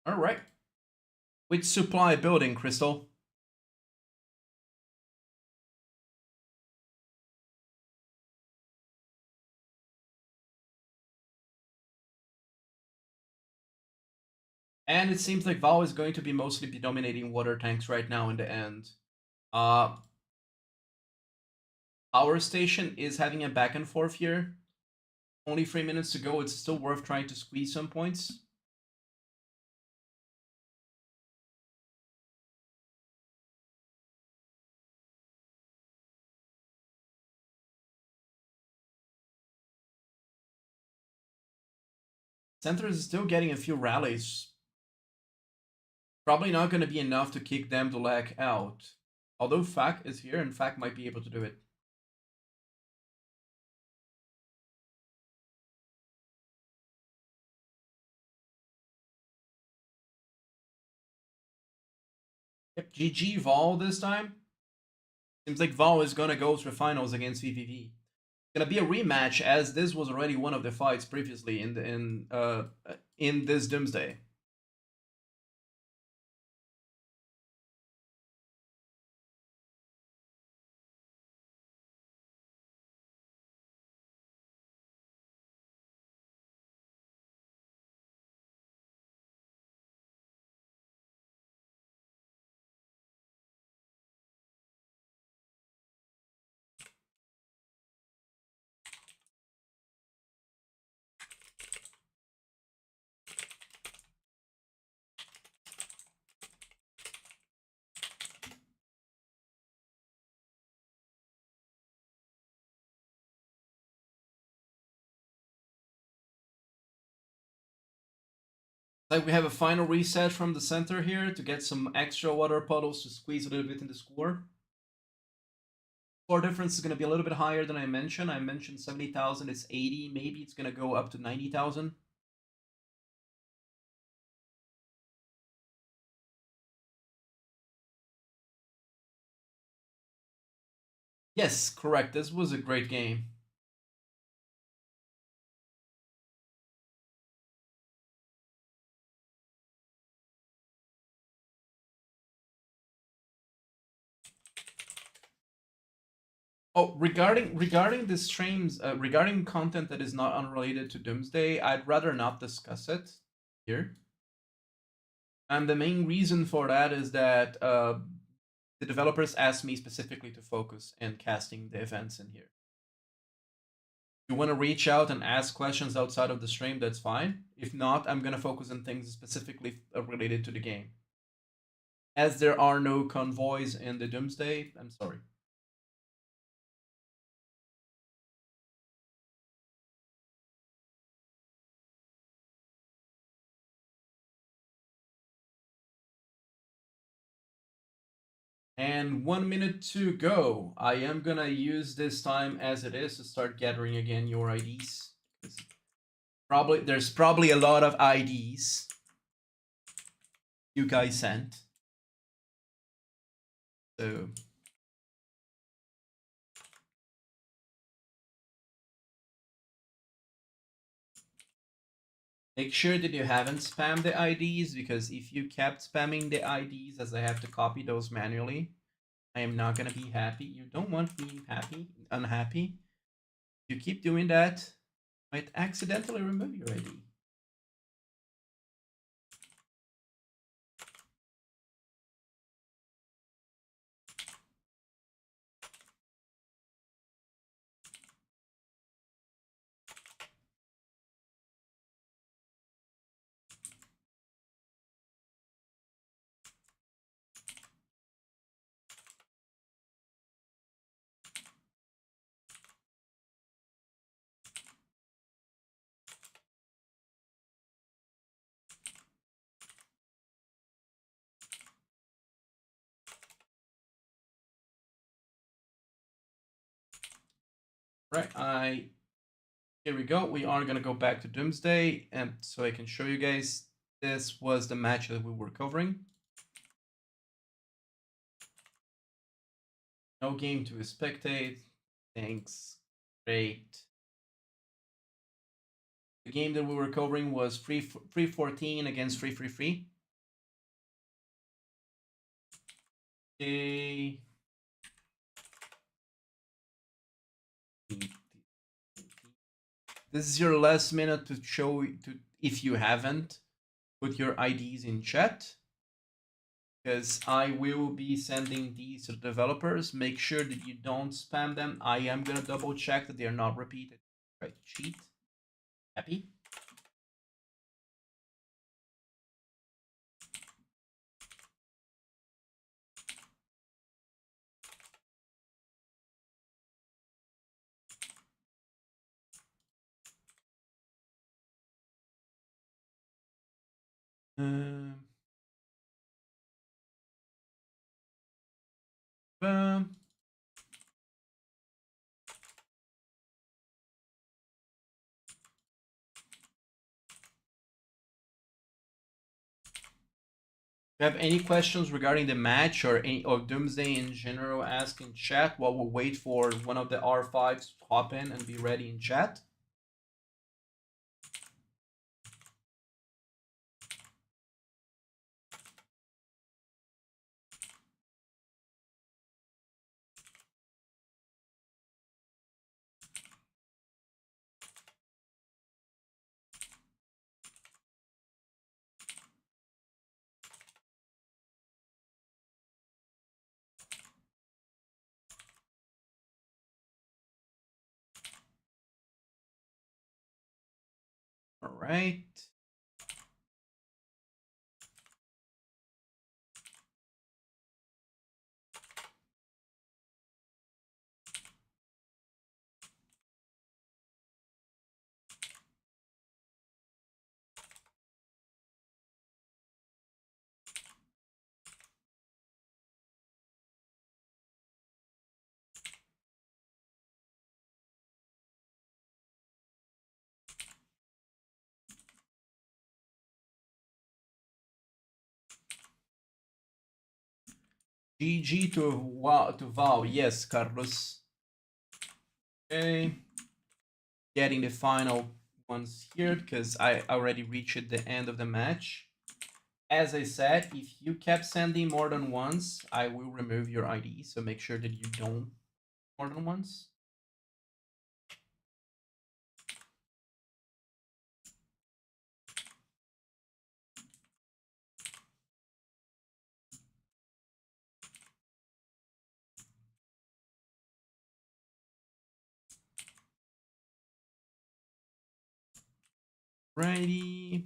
All right. Which supply building, Crystal? And it seems like Val is going to be mostly be dominating water tanks right now in the end. Power Station is having a back and forth here. Only 3 minutes to go. It's still worth trying to squeeze some points. Center is still getting a few rallies. Probably not going to be enough to kick them to lag out. Although Fak is here and Fak might be able to do it. Yep, GG Vol this time. Seems like Vol is going to go to the finals against VVV. It's going to be a rematch, as this was already one of the fights previously in this Doomsday. Like we have a final reset from the center here to get some extra water puddles to squeeze a little bit in the score. Score difference is going to be a little bit higher than I mentioned. I mentioned 70,000. It's 80. Maybe it's going to go up to 90,000. Yes, correct. This was a great game. Oh, regarding the streams, regarding content that is not unrelated to Doomsday, I'd rather not discuss it here. And the main reason for that is that the developers asked me specifically to focus in casting the events in here. If you want to reach out and ask questions outside of the stream, that's fine. If not, I'm gonna focus on things specifically related to the game. As there are no convoys in the Doomsday, I'm sorry. And 1 minute to go. I am gonna use this time as it is to start gathering again your IDs. There's probably a lot of IDs you guys sent. So make sure that you haven't spammed the IDs, because if you kept spamming the IDs as I have to copy those manually, I am not gonna be happy. You don't want me unhappy. If you keep doing that, I might accidentally remove your ID. Right, here we go. We are gonna go back to Doomsday, and so I can show you guys. This was the match that we were covering. No game to spectate. Thanks. Great. The game that we were covering was 314 against 333. Okay. This is your last minute to show if you haven't put your IDs in chat, because I will be sending these to the developers. Make sure that you don't spam them. I am gonna double check that they are not repeated. Right, cheat. Happy? Um, um, If you have any questions regarding the match or any or Doomsday in general, ask in chat while we wait for one of the R5s to hop in and be ready in chat. All right. GG to Val. Yes, Carlos. Okay. Getting the final ones here because I already reached the end of the match. As I said, if you kept sending more than once, I will remove your ID. So make sure that you don't more than once. Righty.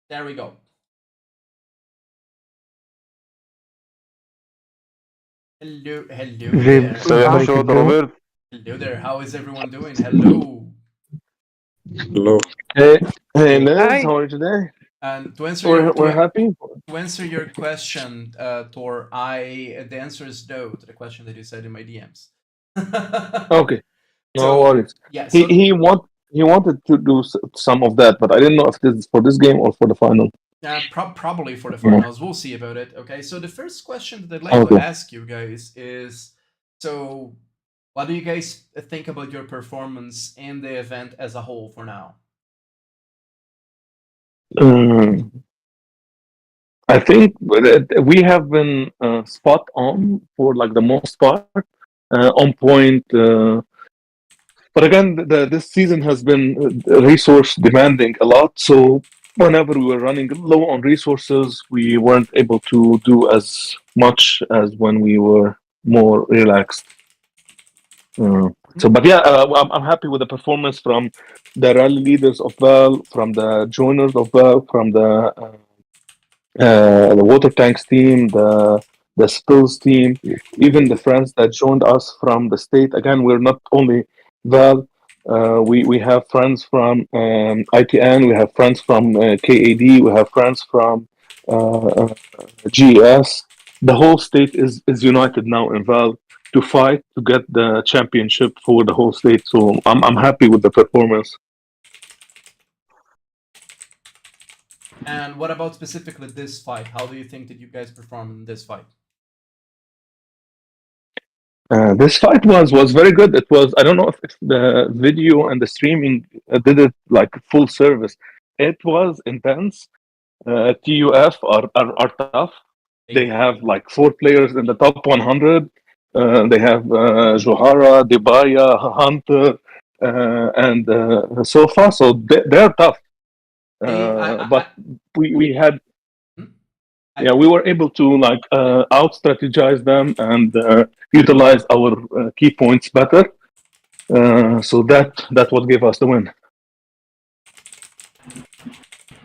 There we go. Hello there. Hello there. How is everyone doing? Hello. Hello. Hey, Liz, how are you today? And to answer We're happy. To answer your question, Tor, the answer is no to the question that you said in my DMs. Okay, no So, worries. yeah, so He wanted to do some of that, but I didn't know if this is for this game or for the final. probably for the Yeah. finals. We'll see about it. Okay. So the first question that I'd like to ask you guys is, so what do you guys think about your performance in the event as a whole for now? I think we have been spot on for like the most part, on point. But again, this season has been resource demanding a lot. So whenever we were running low on resources, we weren't able to do as much as when we were more relaxed. But yeah, I'm happy with the performance from the rally leaders of Val, from the joiners of Val, from the water tanks team, the spills team, even the friends that joined us from the state. Again, we're not only Val, We have friends from ITN, we have friends from KAD, we have friends from GS. The whole state is united now in Valve to fight to get the championship for the whole state. So I'm happy with the performance. And what about specifically this fight? How do you think that you guys perform in this fight? This fight was very good. It was, I don't know if the video and the streaming did it like full service. It was intense. TUF are tough. They have like 4 players in the top 100. They have Johara, Debaya, Hunter, and Sofa. So they're tough. But we had, yeah, we were able to like out strategize them and utilize our key points better. So that what gave us the win.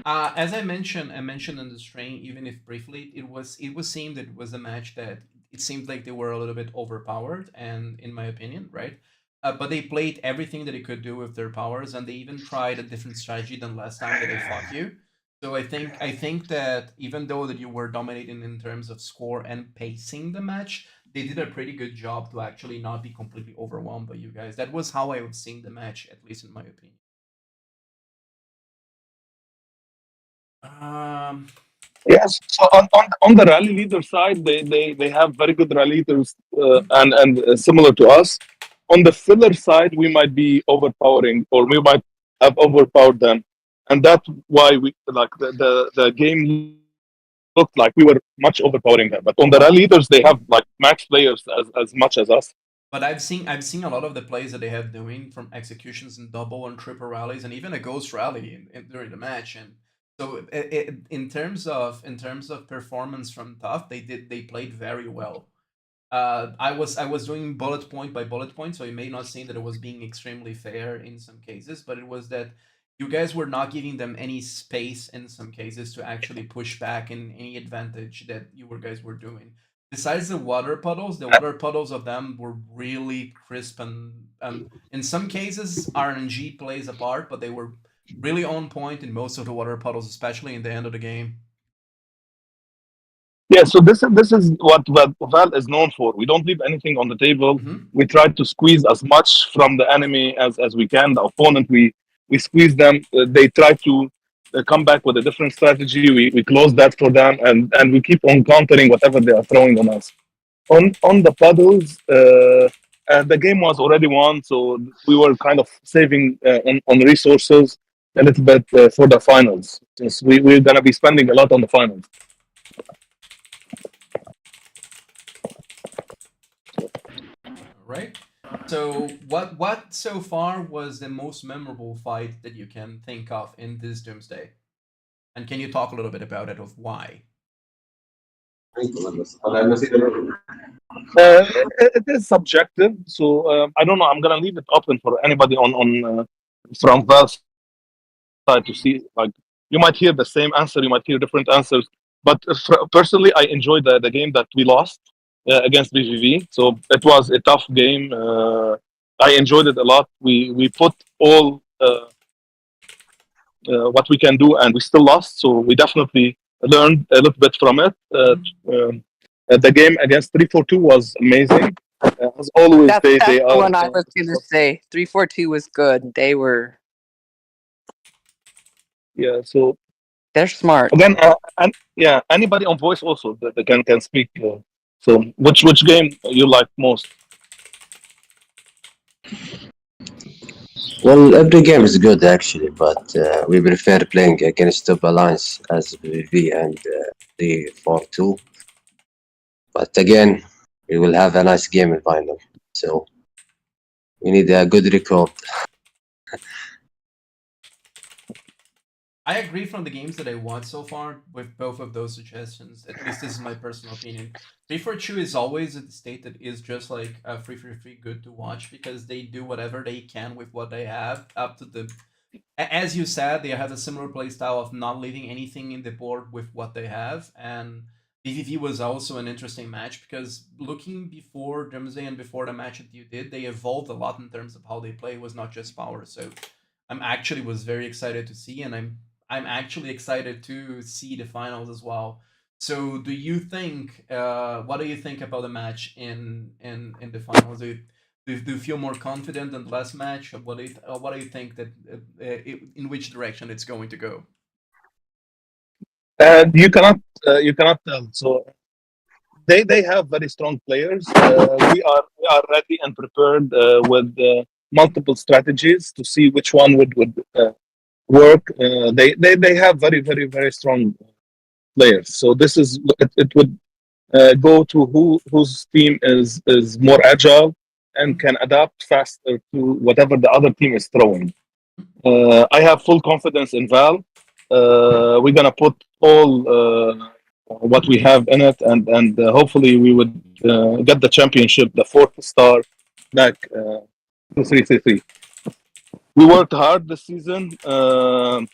As I mentioned in the stream, even if briefly, it was seemed that it was a match that it seemed like they were a little bit overpowered, and in my opinion, right? But they played everything that they could do with their powers, and they even tried a different strategy than last time that they fought you. So I think that even though that you were dominating in terms of score and pacing the match, they did a pretty good job to actually not be completely overwhelmed by you guys. That was how I was seeing the match, at least in my opinion. Yes. So on the rally leader side, they have very good rally leaders and similar to us. On the filler side, we might be overpowering, or we might have overpowered them, and that's why we like the game looked like we were much overpowering them. But on the rally leaders, they have like max players as much as us. But I've seen a lot of the plays that they have doing from executions and double and triple rallies and even a ghost rally during the match. And so in terms of performance from Tough, they played very well. I was doing bullet point by bullet point, so it may not seem that it was being extremely fair in some cases, but it was that you guys were not giving them any space in some cases to actually push back in any advantage that you guys were doing. Besides the water puddles of them were really crisp, and in some cases RNG plays a part, but they were really on point in most of the water puddles, especially in the end of the game. Yeah, so this is what Val is known for. We don't leave anything on the table. Mm-hmm. We try to squeeze as much from the enemy as we can. The opponent, we squeeze them. They try to come back with a different strategy. We close that for them, and we keep on countering whatever they are throwing on us. On the puddles, the game was already won, so we were kind of saving on resources a little bit for the finals, since we're gonna be spending a lot on the finals. Right. So what so far was the most memorable fight that you can think of in this Doomsday? And can you talk a little bit about it, of why? It is subjective, so I don't know. I'm gonna leave it open for anybody on from Valve side to see. Like, you might hear the same answer, you might hear different answers. But personally, I enjoyed the game that we lost against BVV. So it was a tough game. I enjoyed it a lot. We put all what we can do, and we still lost. So we definitely learned a little bit from it. The game against 342 was amazing. As always, That's they the are. one I was going to say. 342 was good. They were. Yeah, so they're smart. Again, and yeah, anybody on voice also that can speak. So which game you like most? Well, every game is good actually, but we prefer playing against Top Alliance as VV and 3-4-2. But again, we will have a nice game in final, so we need a good record. I agree from the games that I watched so far with both of those suggestions. At least this is my personal opinion. 342 is always a state that is just like a 333 good to watch because they do whatever they can with what they have up to the. As you said, they have a similar play style of not leaving anything in the board with what they have, and VVV was also an interesting match because looking before Doomsday and before the match that you did, they evolved a lot in terms of how they play. It was not just power. So I'm actually was very excited to see, and I'm actually excited to see the finals as well. So do you think? What do you think about the match in the finals? Do you feel more confident than the last match? What do you think that in which direction it's going to go? You cannot tell. So they have very strong players. We are ready and prepared with multiple strategies to see which one would work. They have very strong players. So this is it would go to whose team is more agile and can adapt faster to whatever the other team is throwing. I have full confidence in Val. We're gonna put all what we have in it, and hopefully we would get the championship, the fourth star, back to 333. We worked hard this season, and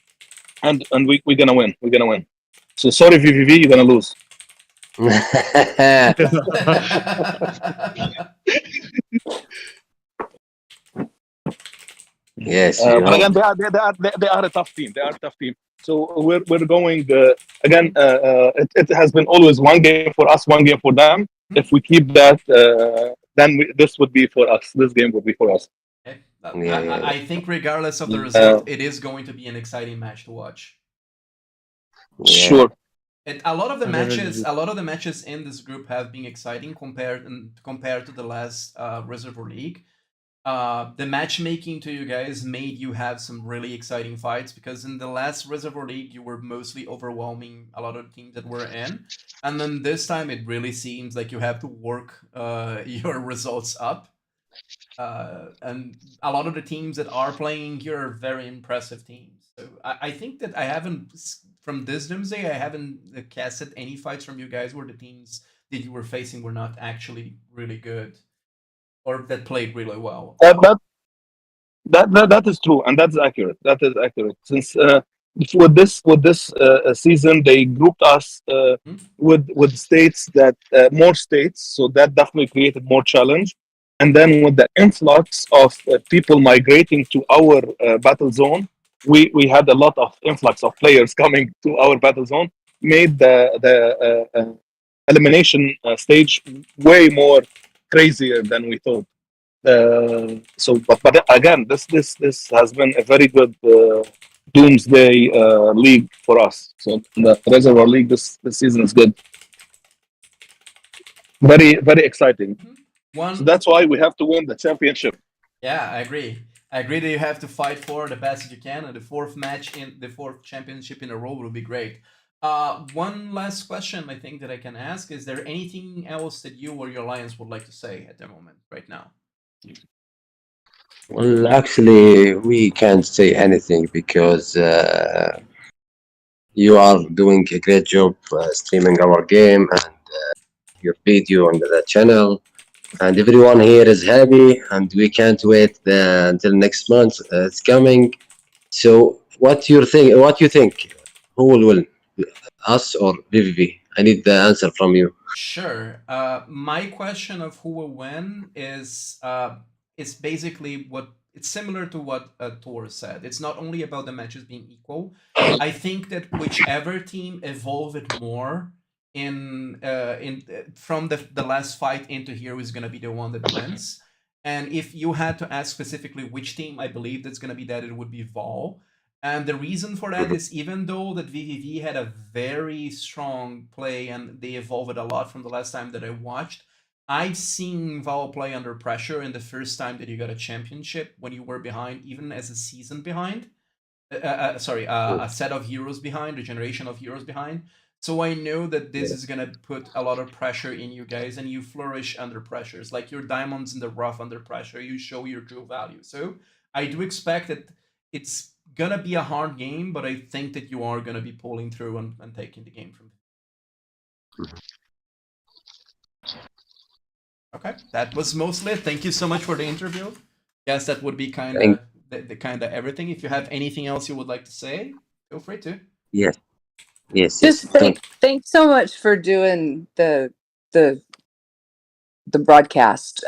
we're gonna win. We're gonna win. So sorry, VVV, you're gonna lose. Yes, But again, they are a tough team. They are a tough team. So we're going again. It has been always one game for us, one game for them. If we keep that, then this would be for us. This game would be for us. Okay. Yeah. I think regardless of the result, it is going to be an exciting match to watch. Yeah. Sure. A lot of the matches in this group have been exciting compared to the last Reservoir League. The matchmaking to you guys made you have some really exciting fights because in the last Reservoir League you were mostly overwhelming a lot of the teams that were in, and then this time it really seems like you have to work your results up. And a lot of the teams that are playing here are very impressive teams. So I think that I haven't from this Doomsday I haven't casted any fights from you guys where the teams that you were facing were not actually really good or that played really well. That is true, and that's accurate. That is accurate. Since with this season, they grouped us with states that more states, so that definitely created more challenge. And then with the influx of people migrating to our battle zone, we had a lot of influx of players coming to our battle zone, made the elimination stage way more crazier than we thought. But again, this has been a very good Doomsday league for us. So the Reservoir League this season is good. Very exciting. So that's why we have to win the championship. Yeah, I agree. I agree that you have to fight for the best that you can, and the fourth championship in a row will be great. One last question I think that I can ask: is there anything else that you or your alliance would like to say at the moment, right now? Well, actually, we can't say anything because you are doing a great job streaming our game and your video on the channel, and everyone here is happy, and we can't wait until next month. It's coming. So, what you think? Who will win, us or VVV? I need the answer from you. Sure. My question of who will win is basically it's similar to what Tor said. It's not only about the matches being equal. I think that whichever team evolved more from the last fight into here is gonna be the one that wins. And if you had to ask specifically which team, I believe that's gonna be that it would be Vol. And the reason for that is even though that VVV had a very strong play and they evolved a lot from the last time that I watched, I've seen Val play under pressure in the first time that you got a championship when you were behind, even as a season behind. A set of heroes behind, a generation of heroes behind. So I know that this is gonna put a lot of pressure in you guys, and you flourish under pressures. Like your diamonds in the rough under pressure, you show your true value. So I do expect that it's gonna be a hard game, but I think that you are gonna be pulling through and taking the game from. Okay, that was mostly it. Thank you so much for the interview. Yes, that would be kind of the kind of everything. If you have anything else you would like to say, feel free to. Yes. Yes, Just yes. thanks so much for doing the broadcast.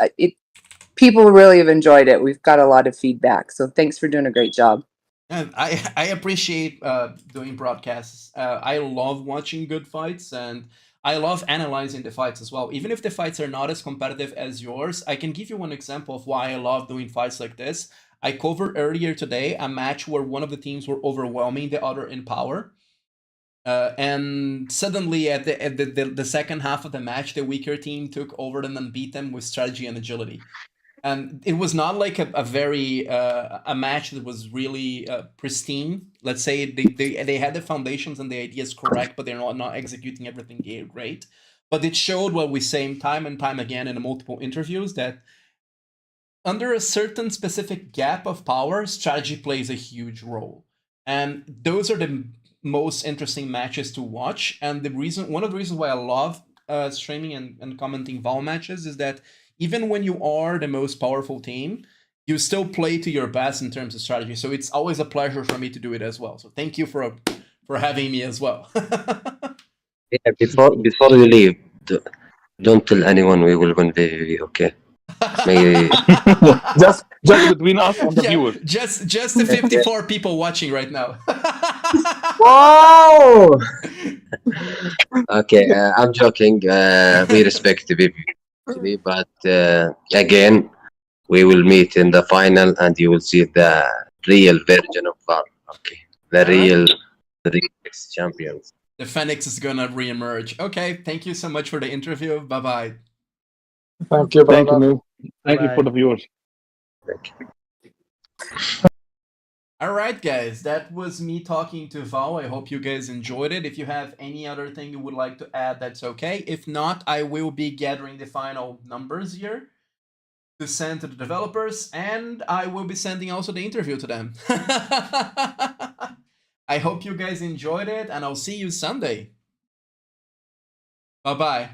People really have enjoyed it. We've got a lot of feedback, so thanks for doing a great job. And I appreciate doing broadcasts. I love watching good fights, and I love analyzing the fights as well. Even if the fights are not as competitive as yours, I can give you one example of why I love doing fights like this. I covered earlier today a match where one of the teams were overwhelming the other in power. And suddenly, at the second half of the match, the weaker team took over them and beat them with strategy and agility. And it was not like a very a match that was really pristine. Let's say they had the foundations and the ideas correct, but they're not executing everything great. But it showed what we say time and time again in multiple interviews, that under a certain specific gap of power, strategy plays a huge role. And those are the most interesting matches to watch. And one of the reasons why I love streaming and commenting VAL matches is that even when you are the most powerful team, you still play to your best in terms of strategy. So it's always a pleasure for me to do it as well. So thank you for having me as well. Yeah, before you leave, don't tell anyone we will win VVV, okay? Maybe. just between us and the viewers. Just the 54 people watching right now. Whoa! Okay, I'm joking. We respect the VVV, but again, we will meet in the final, and you will see the real version of VAR. Okay, the real champions. The Phoenix is gonna reemerge. Okay, thank you so much for the interview. Bye bye. Thank you. Thank you, Bye-bye. man. Thank you for the viewers. Thank you. All right, guys, that was me talking to Val. I hope you guys enjoyed it. If you have any other thing you would like to add, that's okay. If not, I will be gathering the final numbers here to send to the developers, and I will be sending also the interview to them. I hope you guys enjoyed it, and I'll see you Sunday. Bye-bye.